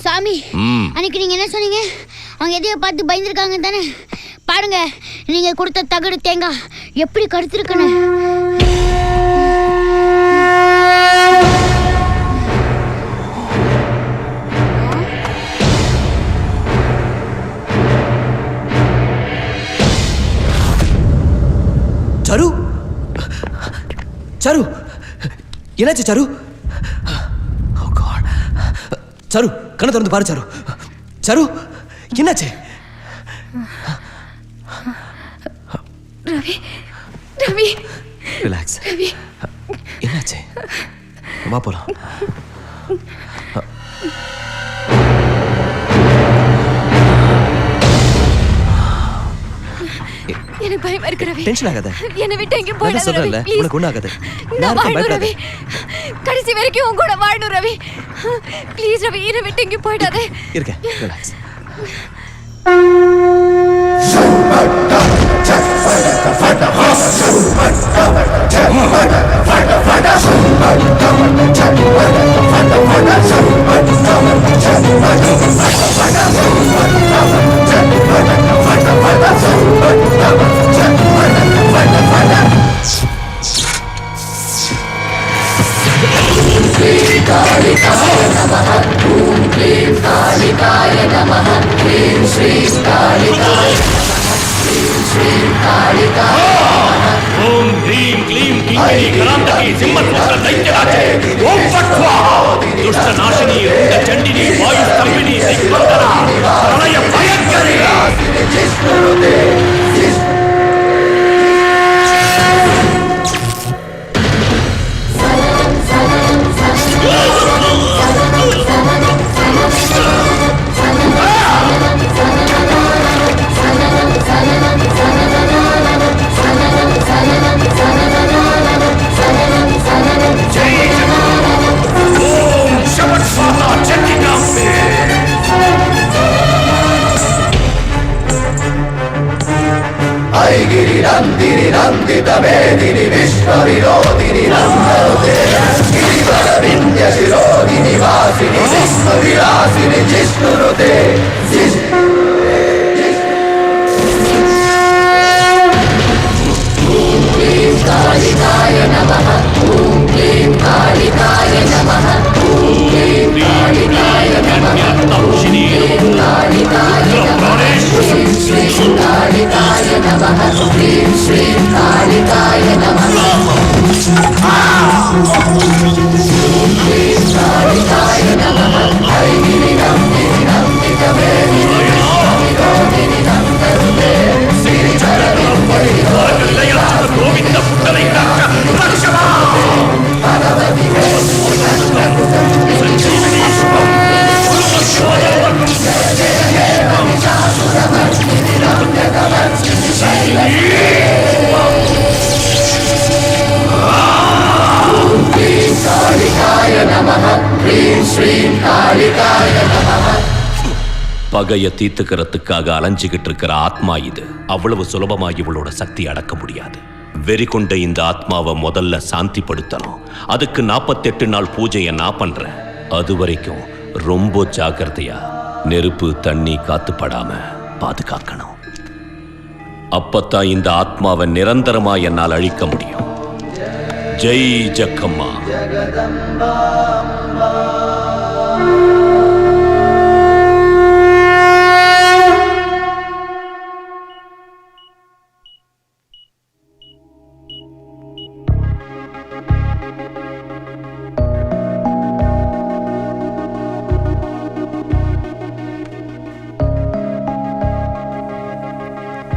சாமி, அன்னைக்கு நீங்க என்ன சொன்னீங்க? அவங்க எதையோ பார்த்து பயந்துருக்காங்க தானே? பாருங்க, நீங்க கொடுத்த தகடு தேங்காய் எப்படி கடுத்திருக்குன்னு. சரு, சரு, என்னாச்சு சரு? சரு, கண்ணை திறந்து பாரு சரு. சரு, என்னாச்சு? ரவி, ரவி, ரிலாக்ஸ். ரவி, என்னாச்சு? வா போலாம். எனக்கு பயமா இருக்கு ரவி. டென்ஷன் ஆகாத. என்னை விட்டு எங்க போயிடாத ரவி. ப்ளீஸ். உனக்கு ஒண்ணு ஆகாது. நான் வாழணும் ரவி. கடைசி வரைக்கும் உன் கூட வாழணும் ரவி. ப்ளீஸ் ரவி, என்னை விட்டு எங்க போயிடாத. இருக்க, ரிலாக்ஸ். ஓம் ஹ்ரீம் க்ளீம் கிங்கிணி கராந்தகி சிம்மத்வக்ர தைத்யராஜே ஓம் ஃபட் ஸ்வாஹா துஷ்ட நாசினி ருண்ட சண்டினி வாயு ஸ்தம்பினி திக்வந்தனா பிரளய பயங்கரி Kaligaya Namah பகைய தீர்த்துக்கிறதுக்காக அலைஞ்சுகிட்டு இருக்கிற ஆத்மா இது. அவ்வளவு சுலபமா இவளோட சக்தி அடக்க முடியாது. வெறி கொண்ட இந்த ஆத்மாவை முதல்ல சாந்திப்படுத்தணும். அதுக்கு 48 நாள் பூஜையை நான் பண்றேன். அது வரைக்கும் ரொம்ப ஜாக்கிரதையா நெருப்பு தண்ணி காத்துப்படாம பாதுகாக்கணும். அப்பத்தான் இந்த ஆத்மாவை நிரந்தரமா என்னால் அழிக்க முடியும். ஜெய் ஜக்கம்மா.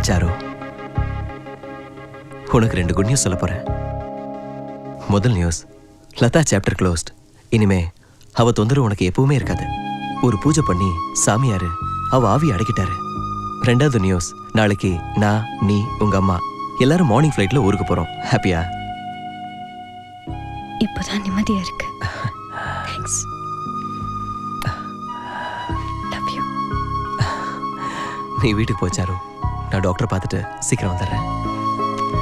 சாரு, உனக்கு 2 குட் நியூஸ் சொல்ல போறேன். முதல் நியூஸ், லதா சாப்டர் க்ளோஸ்ட். இனிமே அவ தொந்தரவு உனக்கு எப்பவுமே இருக்காது. ஒரு பூஜை பண்ணி சாமியாரு அவ ஆவி அடக்கிட்டாரு. 2வது நியூஸ், நாளைக்கு நான், நீ, உங்க அம்மா எல்லாரும் மார்னிங் ஃப்ளைட்ல ஊருக்கு போறோம். ஹாப்பியா? இப்போதான் நிம்மதியா இருக்கு. தேங்க்ஸ். Love you. நீ வீட்டுக்கு போ சாரு. நான் டாக்டரை பார்த்துட்டு சீக்கிரம் வந்துடுறேன்.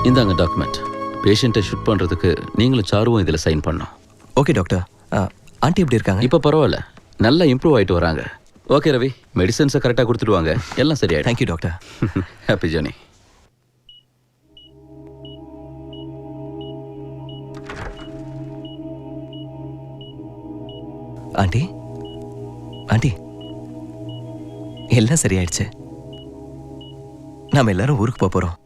இந்தாங்க டாக்குமெண்ட். பேஷண்ட்டை ஷூட் பண்ணுறதுக்கு நீங்களும் சாருவும் இதில் சைன் பண்ணோம். Okay doctor. ஆண்டி எப்படி இருக்காங்க? இப்போ பரவாயில்ல, நல்லா இம்ப்ரூவ் ஆகிட்டு வராங்க. ஓகே ரவி, மெடிசன்ஸை கரெக்டாக கொடுத்துடுவாங்க, எல்லாம் சரியாயிடும். Thank you doctor. Happy journey. Aunty, aunty, எல்லாம் சரியாயிடுச்சு. நாம எல்லாரும் ஊருக்கு போக போறோம்.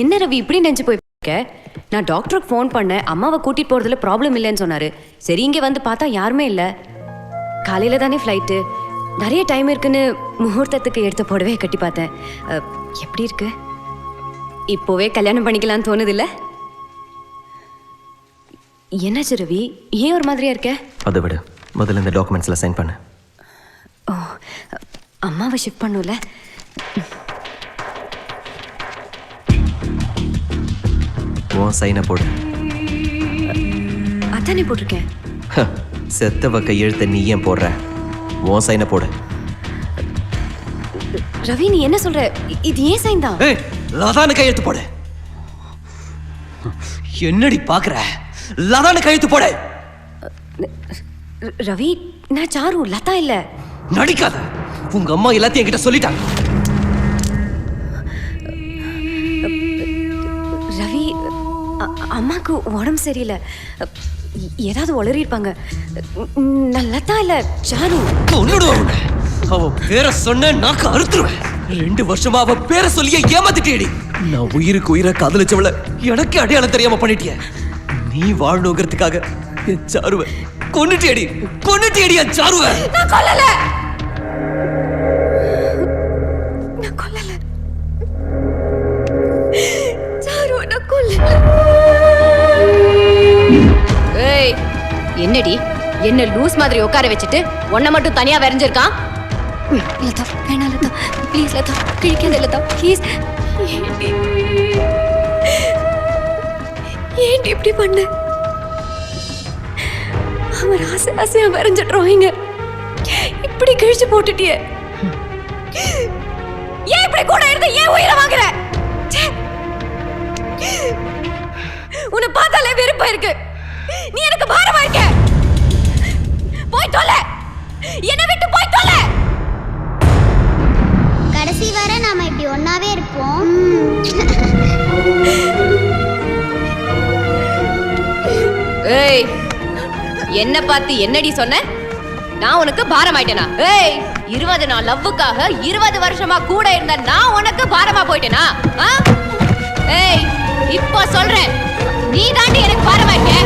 என்ன ரவி இப்படி நினைச்சு போயிருக்க? நான் டாக்டருக்கு ஃபோன் பண்ணேன், அம்மாவை கூட்டிட்டு போறதுல ப்ராப்ளம் இல்லைன்னு சொன்னாரு. சரி இங்கே வந்து பார்த்தா யாருமே இல்லை. காலையில தானே ஃப்ளைட்டு, நிறைய டைம் இருக்குன்னு முகூர்த்தத்துக்கு எடுத்த புடவையை கட்டி பார்த்தேன். எப்படி இருக்கு? இப்போவே கல்யாணம் பண்ணிக்கலாம்னு தோணுது இல்லை? என்னாச்சு ரவி, ஏன் ஒரு மாதிரியா இருக்க? அதை விட முதல்ல இந்த டாக்குமெண்ட்ஸ்ல சைன் பண்ணு. ஓ, அம்மாவை ஷிஃப்ட் பண்ணும்ல. உன் சைனை போடு. அதானே போட்டிருக்கேன். செத்தவ கையெழுத்த நீ ஏன் போடுற? உன் சைனை போடு. ரவி நீ என்ன சொல்ற? இது ஏன் சைன் தான்? லதானு கையெழுத்து போடு. என்னடி பாக்குற? லதானு கையெழுத்து போடு. ரவி நான் சாரு, லதா இல்ல. நடிக்காத. உங்க அம்மா எல்லாத்தையும் என்கிட்ட சொல்லிட்டாங்க. ரவி அம்மாக்கு உடம்பு சரியில்லை, ஏதாவது உளறி இருப்பாங்க. நான் லதா இல்ல, சாரு. கொன்னுடுவேன். அவ பேரை சொன்ன நாக்கு அறுத்துருவேன். 2 வருஷமா அவ பேரை சொல்லியே ஏமாத்திட்டேடி. நான் உயிருக்கு உயிரை காதலிச்சவள எனக்கு அடையாளம் தெரியாம பண்ணிட்டிய. நீ வாழணுங்கிறதுக்காக என் சாருவ கொன்னுட்டேடி. கொன்னுட்டேடி என் சாருவ. நான் கொல்லல. நான் கொல்லல. என்னடி என்ன லூஸ் மாதிரி உட்கார வச்சுட்டு உன்னை மட்டும் தனியா வரைஞ்சிருக்கான்? லதா வேணாம் லதா, ப்ளீஸ் லதா, கிழிக்காத லதா, ப்ளீஸ். ஏன்டி இப்படி பண்ண? அவர் ஆசை ஆசையா வரைஞ்ச டிராயிங்க இப்படி கிழிச்சு போட்டுட்டியே. ஏன் இப்படி கூட இருந்த ஏன் உயிரை வாங்குற? உன்னை பார்த்தாலே வெறுப்பா இருக்கு. நீ எனக்கு பாரமா இருக்க. போய் தொலை, என்னை விட்டு போய் தொலை. கடைசி வரை நாம இப்படி ஒன்னாவே இருப்போம். ஏய், என்ன பார்த்து என்னடி சொன்ன? நான் உனக்கு பாரமாயிட்டேனா? ஏய், 20 நாள் லவ்வுக்காக 20 வருஷமா கூட இருந்த நான் உனக்கு பாரமா போயிட்டேனா? ஏய், இப்போ சொல்றேன், நீ தாண்டி எனக்கு பாரமாயிட்ட.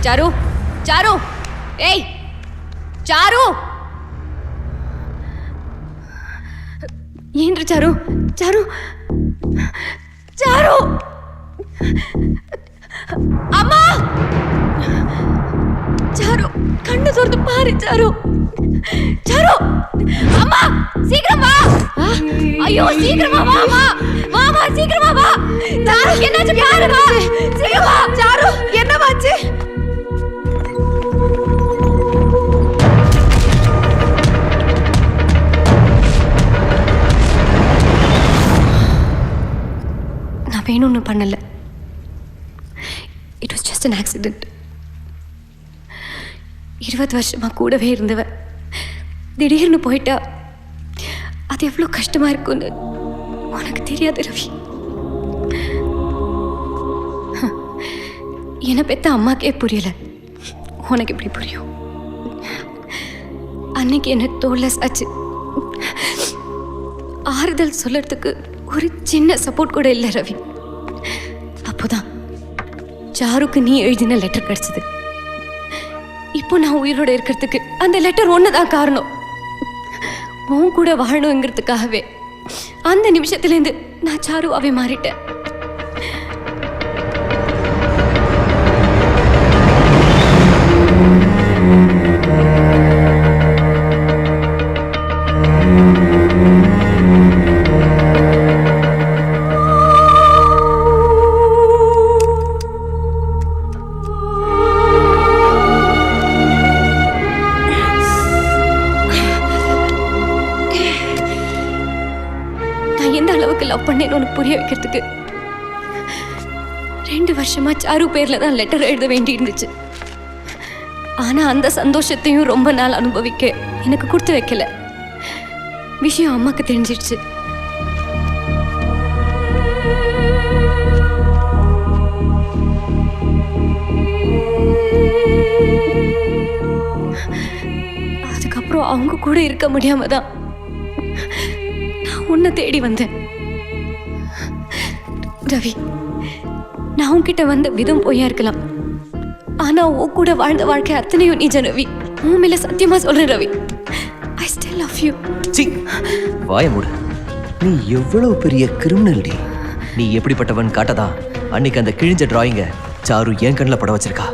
சாரு, சாரு, ஏய் சாரு, ஏன்று சாரு, சாரு, சாரு, அம்மா, சாரு, கண்ணு திறந்து பாரு சாரு, சாரு, அம்மா, சீக்கிரம் வா. ஐயோ, சீக்கிரமா வாமா, வாமா, சீக்கிரமா வா. சாரு, என்னாச்சு பாருமா, சீக்கிரம் வா. சாரு, என்னவாச்சு? வேணும்னு பண்ணல. It was just an accident. 20 வருஷமா கூடவே இருந்தவ திடீர்னு போயிட்டா. அது எவ்வளோ கஷ்டமா இருக்கும்னு உனக்கு தெரியாது ரவி. என்னை பெத்த அம்மாக்கே புரியல, உனக்கு எப்படி புரியும்? அன்னைக்கு என்ன தோல்ல ஆச்சு. ஆறுதல் சொல்றதுக்கு ஒரு சின்ன சப்போர்ட் கூட இல்லை ரவி. அப்போதான் சாருக்கு நீ எழுதின லெட்டர் கிடைச்சது. இப்போ நான் உயிரோட இருக்கிறதுக்கு அந்த லெட்டர் ஒண்ணுதான் காரணம். உன் கூட வாழணுங்கிறதுக்காகவே அந்த நிமிஷத்துலேருந்து நான் சாருவாவே மாறிட்டேன். லவ் பண்ணேன்னு உனக்கு புரிய வைக்கிறதுக்கு 2 வருஷமா சாரு பேர்ல தான் லெட்டர் எழுத வேண்டி இருந்துச்சு. ஆனா அந்த சந்தோஷத்தையும் ரொம்ப நாள் அனுபவிக்க எனக்கு கொடுத்து வைக்கல. விஷயம் அம்மாக்கு தெரிஞ்சிடுச்சு. அதுக்கப்புறம் அவங்க கூட இருக்க முடியாம தான் நான் உன்னை தேடி வந்தேன். ரவி, நான் உன்கிட்ட வந்த விதம் பொய்யா இருக்கலாம், ஆனா உன் கூட வாழ்ந்த வாழ்க்கை அத்தனையும் நிஜ ரவி. உன் மேல சத்தியமா சொல்றேன் Ravi, I still love you. சீ, வாய மூடு. நீ எவ்வளவு பெரிய கிரிமினல் டி. நீ எப்படிப்பட்டவன் காட்டதா அன்னைக்கு அந்த கிழிஞ்ச டிராயிங்க சாரு என் கண்ணில் பட வச்சிருக்கா.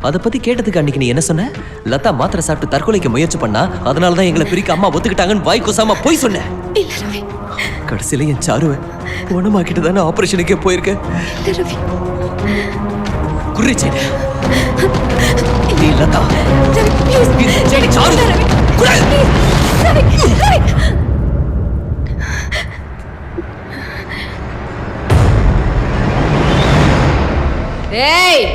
அதை பத்தி கேட்டதுக்கு அன்னைக்கு நீ என்ன சொன்ன? லதா மாத்திரை சாப்பிட்டு தற்கொலைக்கு முயற்சி பண்ணா, அதனாலதான் எங்களை பிரிக்க அம்மா ஒத்துக்கிட்டாங்கன்னு வாய் கூசாம போய் சொன்ன. இல்ல ரவி, கடைசியில என் சாருவை குணமாக்கிட்டு தானே ஆபரேஷனுக்கே போயிருக்கேன். குறிச்சேன் நீ லதா. ஏய்,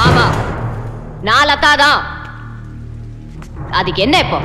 ஆமா, நான் லதா தான். அதுக்கு என்ன இப்போ?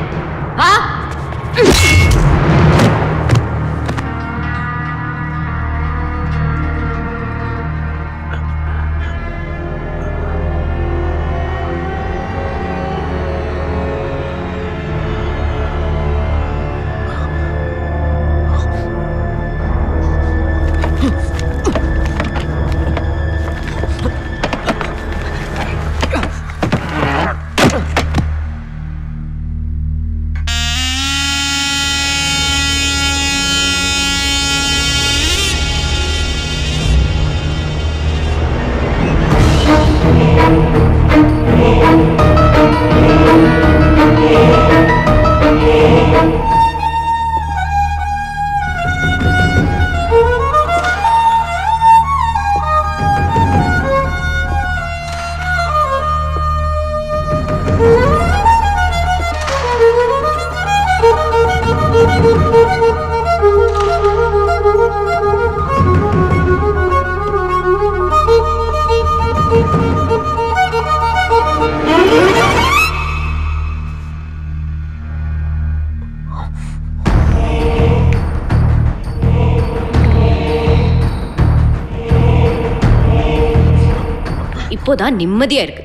இப்போதான் நிம்மதியா இருக்கு.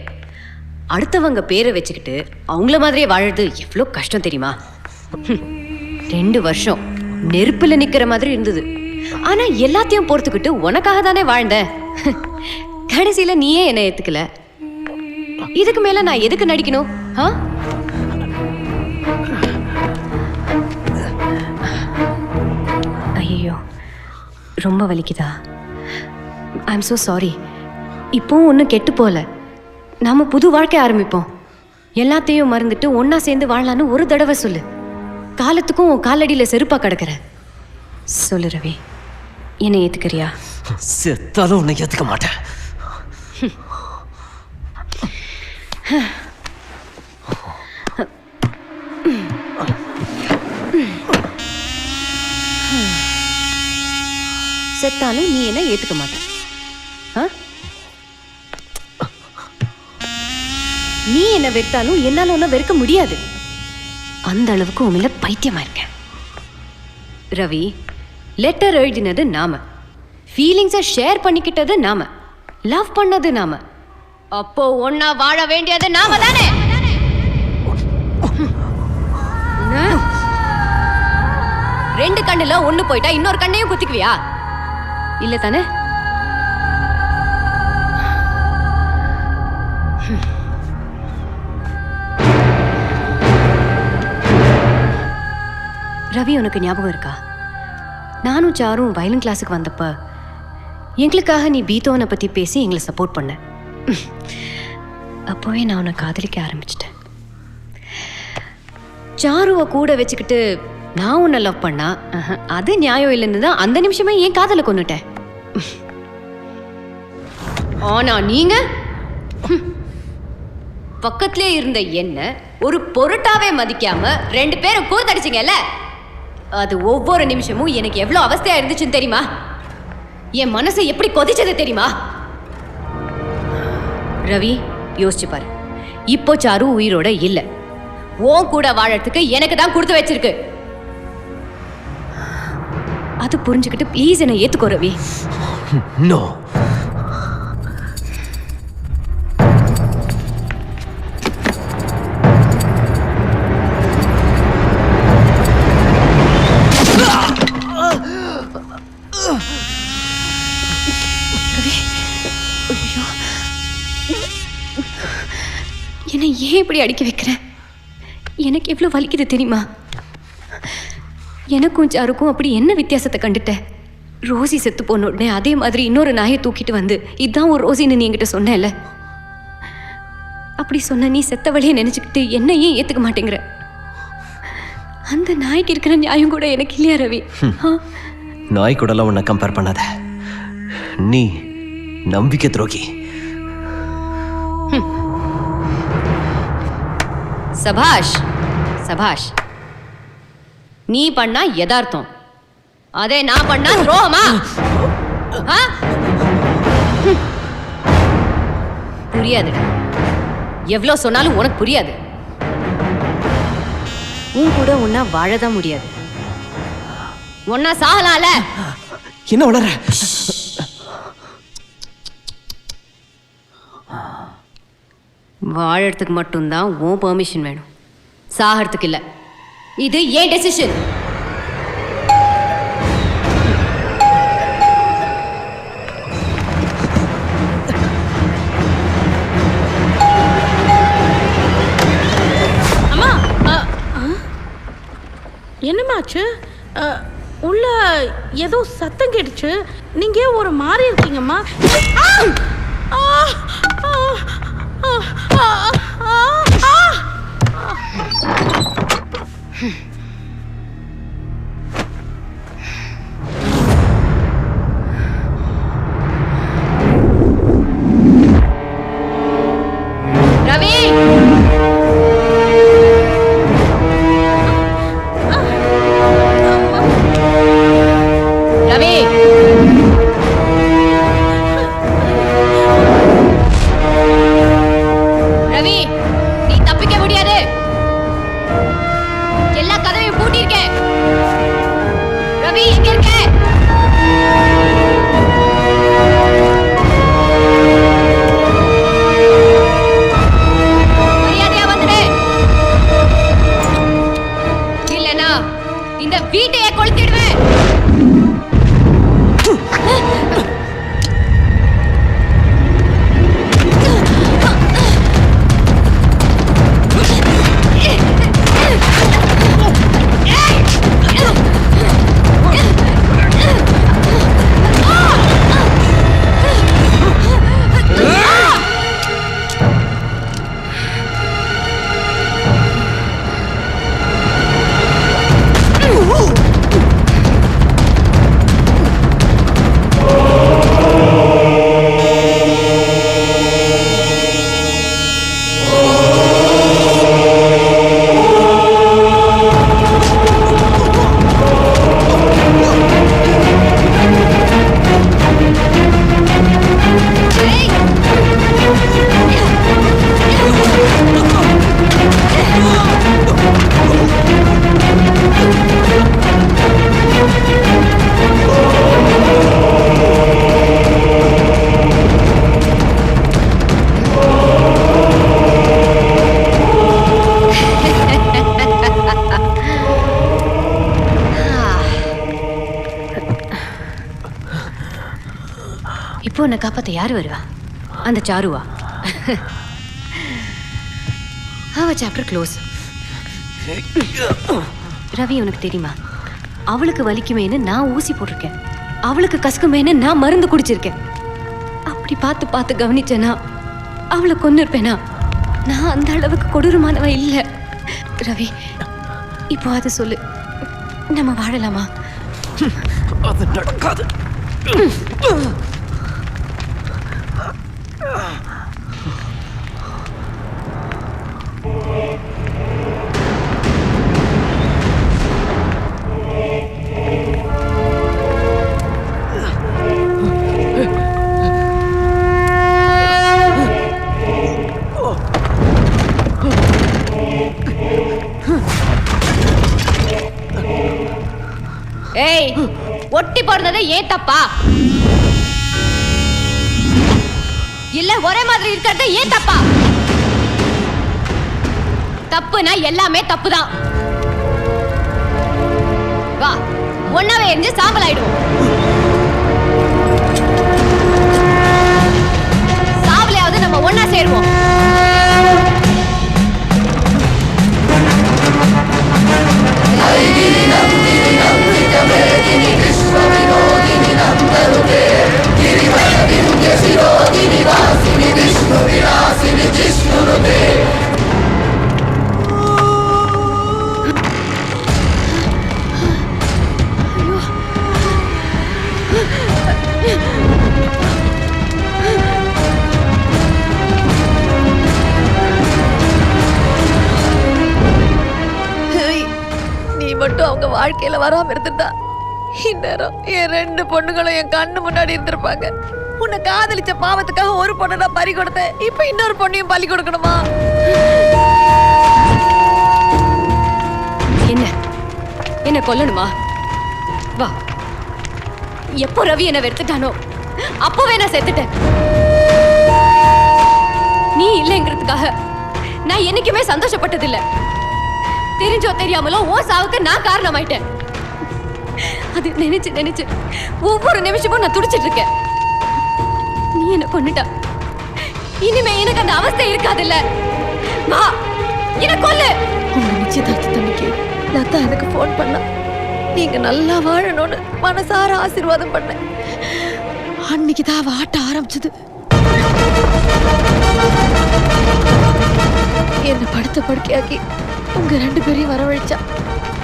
அடுத்தவங்க பேரை வச்சுக்கிட்டு அவங்கள மாதிரியே வாழறது எவ்வளோ கஷ்டம் தெரியுமா? 2 வருஷம் நெருப்புல நிக்கிற மாதிரி இருந்தது. ஆனா எல்லாத்தையும் பொறுத்துக்கிட்டு உனக்காக தானே வாழ்ந்த. கடைசியில நீயே என்ன ஏத்துக்கல. இதுக்கு மேல நான் எதுக்கு நடிக்கணும்? ஐயோ, ரொம்ப வலிக்குதா? I am so sorry. இப்போ ஒன்றும் கெட்டு போகல. நாம புது வாழ்க்கை ஆரம்பிப்போம். எல்லாத்தையும் மறந்துட்டு ஒன்னா சேர்ந்து வாழலான்னு ஒரு தடவை சொல்லு. காலத்துக்கும் உன் காலடியில் செருப்பா கிடக்குற. சொல்லு ரவி, என்னை ஏத்துக்கிறியா? செத்தாலும் உன்னை ஏத்துக்க மாட்டேன். செத்தாலும் நீ என்ன ஏத்துக்க மாட்ட? நீ என்ன வெறுத்தாலும் என்னால ஒன்னும் வெறுக்க முடியாது. அந்த அளவுக்கு உண்மையில பைத்தியமா இருக்கேன். ரவி, லெட்டர் எழுதினது நாம, ஃபீலிங்ஸை ஷேர் பண்ணிக்கிட்டது நாம, லவ் பண்ணது நாம. அப்போ ஒன்னா வாழ வேண்டியது நாம தானே? ரெண்டு கண்ணுல ஒண்ணு போயிட்டா இன்னொரு கண்ணையும் குத்திக்குவியா? இல்ல தானே? ரவி, உனக்கு ஞாபகம் இருக்கா? நானும் சாரும் வயலின் கிளாஸுக்கு வந்தப்ப எங்களுக்காக நீ பீத்தோவனை பத்தி பேசி எங்களை சப்போர்ட் பண்ண. அப்போவே நான் உன்னை காதலிக்க ஆரம்பிச்சிட்டேன். சாருவை கூட வச்சுக்கிட்டு நான் உன்னை லவ் பண்ணா அது நியாயம் இல்லைன்னு தான் அந்த நிமிஷமே ஏன் காதலை கொன்னுட்டேன். ஆனா நீங்க பக்கத்திலே இருந்த என்ன ஒரு பொருட்டாவே மதிக்காம 2 பேரும் கூத்தடிச்சிங்கல்ல, அது ஒவ்வொரு நிமிஷமும் எனக்கு எவ்வளவு அவஸ்தையா இருந்துச்சுன்னு தெரியுமா? என் மனசு எப்படி கொதிச்சது தெரியுமா? ரவி, யோசிச்சு பாரு. இப்போ சாரு உயிரோட இல்ல. உன் கூட வாழறதுக்கு எனக்கு தான் கொடுத்து வச்சிருக்கு. அது புரிஞ்சுக்கிட்டு ப்ளீஸ் என்ன ஏத்துக்கோ ரவி. நோ. என்னை ஏன் இப்படி அடிக்க வைக்கிறேன்? எனக்கு எவ்வளோ வலிக்குது தெரியுமா? எனக்கும் சாருக்கும் அப்படி என்ன வித்தியாசத்தை கண்டுட்டேன்? ரோசி செத்து போன உடனே அதே மாதிரி இன்னொரு நாயை தூக்கிட்டு வந்து இதுதான் ஒரு ரோசின்னு நீ என்கிட்ட சொன்னேல்ல. அப்படி சொன்ன நீ செத்த வழியை நினைச்சுக்கிட்டு என்ன ஏன் ஏத்துக்க மாட்டேங்கிற? அந்த நாய்க்கு இருக்கிற நியாயம் கூட எனக்கு இல்லையா ரவி? நாய் கூடலாம் உன்னை கம்பேர் பண்ணாத. நீ நம்பிக்கை துரோகி. சபாஷ் சபாஷ். நீ பண்ணா யதார்த்தம், அதே நான் பண்ணா துரோகமா? புரியாது. எவ்வளவு சொன்னாலும் உனக்கு புரியாது. உன் கூட உன்னா வாழதான் முடியாது. ஒன்னா சாகலாம்ல. என்ன வளர? வாழறதுக்கு மட்டும்தான் உன் பெர்மிஷன் வேணும், சாகிறதுக்கு இல்லை. இது ஏன் டெசிஷன். அம்மா, என்னமாச்சு? உள்ள ஏதோ சத்தம் கேட்டுச்சு. நீங்க ஒரு மாதிரி இருக்கீங்கம்மா. இந்த வீட்டையே கொளுத்திடுவேன். இப்போ உன்னை காப்பாத்த யாரு வருவா? அந்த சாருவா? அவ சாப்டர் க்ளோஸ். ரவி, உனக்கு தெரியுமா, அவளுக்கு வலிக்குமேன்னு நான் ஊசி போட்டிருக்கேன், அவளுக்கு கசக்குமேன்னு நான் மருந்து குடிச்சிருக்கேன். அப்படி பார்த்து பார்த்து கவனிச்சேனா அவளை கொன்னு இருப்பேனா? நான் அந்த அளவுக்கு கொடூரமானவ இல்லை. ரவி, இப்போ அதை சொல்லு, நம்ம வாழலாமா? அது நடக்காது. ஏய், ஒட்டி போடுறது ஏன் தப்பா? இல்ல ஒரே மாதிரி இருக்கிறது ஏன் தப்பா? தப்புனா எல்லாமே தப்புதான். வா, ஒன்னாவே எரிஞ்சு சாம்பல் ஆயிடும். சாவலையாவது நம்ம ஒன்னா சேருவோம். நீ மட்டும் அவங்க வாழ்க்கையில வராம இருந்திருந்தா இந்நேரம் என் 2 பொண்ணுங்களும் என் கண்ணு முன்னாடி இருந்திருப்பாங்க. உன்னை காதலிச்ச பாவத்துக்காக ஒரு பொண்ணு நான் பறி கொடுத்தேன், இப்ப இன்னொரு பொண்ணையும் பலி கொடுக்கணுமா? என்ன கொல்லணுமா? வா, எப்போ ரவி என்ன வெறுத்துட்டானோ அப்பவே நான் செத்துட்டேன். நீ இல்லைங்கிறதுக்காக நான் என்னைக்குமே சந்தோஷப்பட்டதில்லை. தெரிஞ்சோ தெரியாமலோ ஓ சாவுக்கு நான் காரணமாயிட்டேன். அது நினைச்சு நினைச்சு ஒவ்வொரு நிமிஷமும் நான் துடிச்சிட்டு இருக்கேன். நீ என்ன கொன்னுட்டா, இனிமே எனக்கு அந்த அவஸ்தை இருக்காதுல்ல. வா, என்ன கொல்லு. உங்க நிச்சயதார்த்த தண்ணிக்கு லதா எனக்கு ஃபோன் பண்ணா, நீங்க நல்லா வாழணும்னு மனசார ஆசீர்வாதம் பண்ணேன். அன்னைக்கு தான் அவ ஆட்ட ஆரம்பிச்சது. என்ன படுத்த படுக்கையாக்கி உங்க 2 பேரையும் வரவழைச்சா.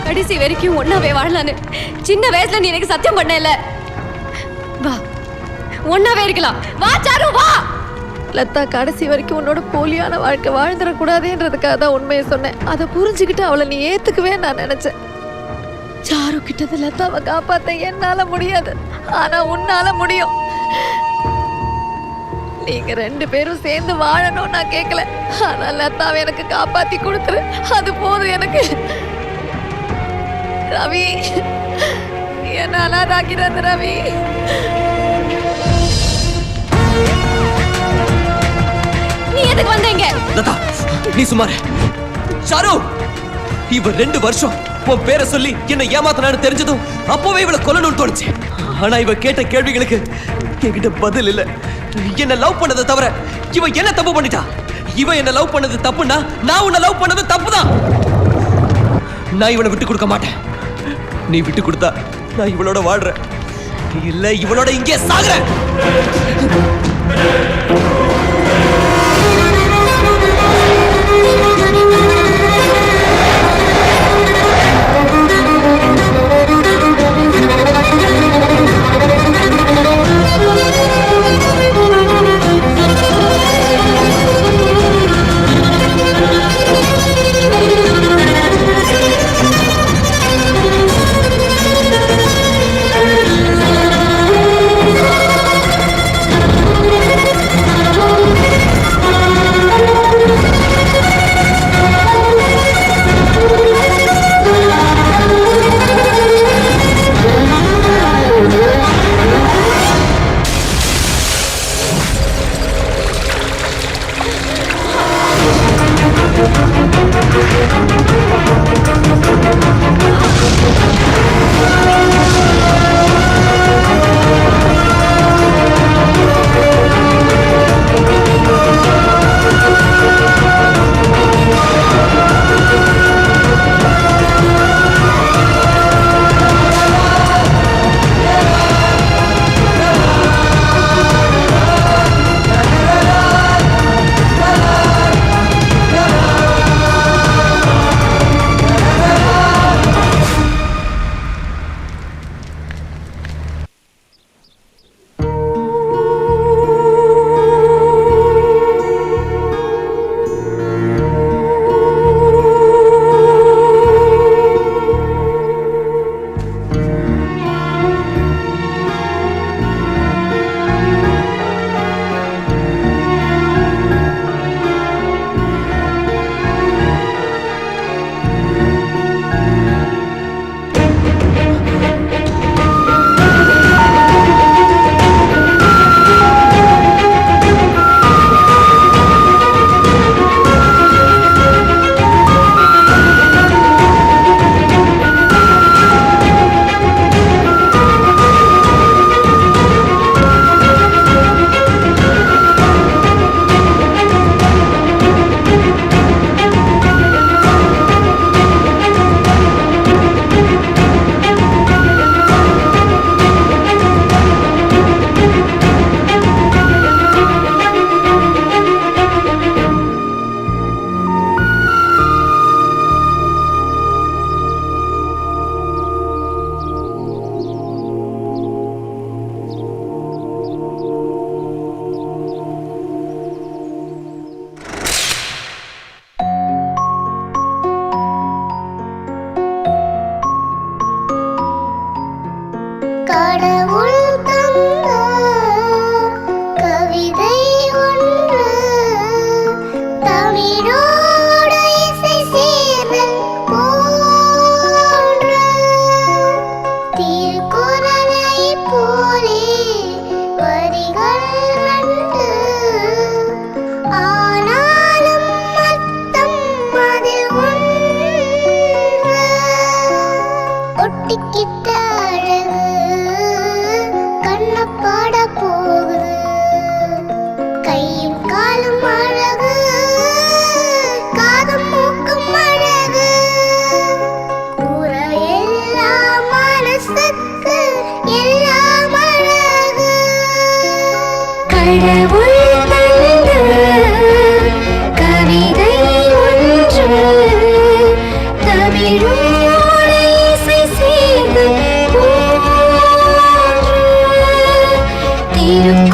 கடைசி வரைக்கும் ஒன்னாவே வாழலான்னு சின்ன வயசுல நீ எனக்கு சத்தியம் பண்ணல. வா, ஒன்னாவே இருக்கலாம். வா சாரு, வா. லதா கடைசி வரைக்கும் உன்னோட போலியான வாழ்க்கை வாழ்ந்துடக்கூடாதுன்றதுக்காக தான் உண்மையை சொன்னேன். அதை புரிஞ்சுக்கிட்டு அவளை நீ ஏத்துக்கவே நான் நினைச்சேன். சாரு கிட்டது லதாவை காப்பாத்த என்னால முடியாது, ஆனா உன்னால முடியும். நீங்க 2 பேரும் சேர்ந்து வாழணும் நான் கேட்கல, ஆனா லதாவை எனக்கு காப்பாத்தி கொடுத்துரு, அது போதும் எனக்கு. ரவி, என்ன அனாதாக்கிறாரு ரவி. நீ எதுக்கு வந்தீங்க? லதா, நீ சுமார். சாரு, இவ 2 வருஷம் உன் பேரை சொல்லி என்ன ஏமாத்தினான்னு தெரிஞ்சதும் அப்பவே இவளை கொல்லணும்னு தோணுச்சு. ஆனா இவ கேட்ட கேள்விகளுக்கு என்கிட்ட பதில் இல்ல. என்ன லவ் பண்ணதை தவிர இவ என்ன தப்பு பண்ணிட்டா? இவ என்ன லவ் பண்ணது தப்புன்னா நான் உன்னை லவ் பண்ணது தப்புதான். நான் இவளை விட்டு கொடுக்க மாட்டேன். நீ விட்டு கொடுத்தா நான் இவளோட வாழ்றேன், இல்ல இவளோட இங்கே சாகுறேன். You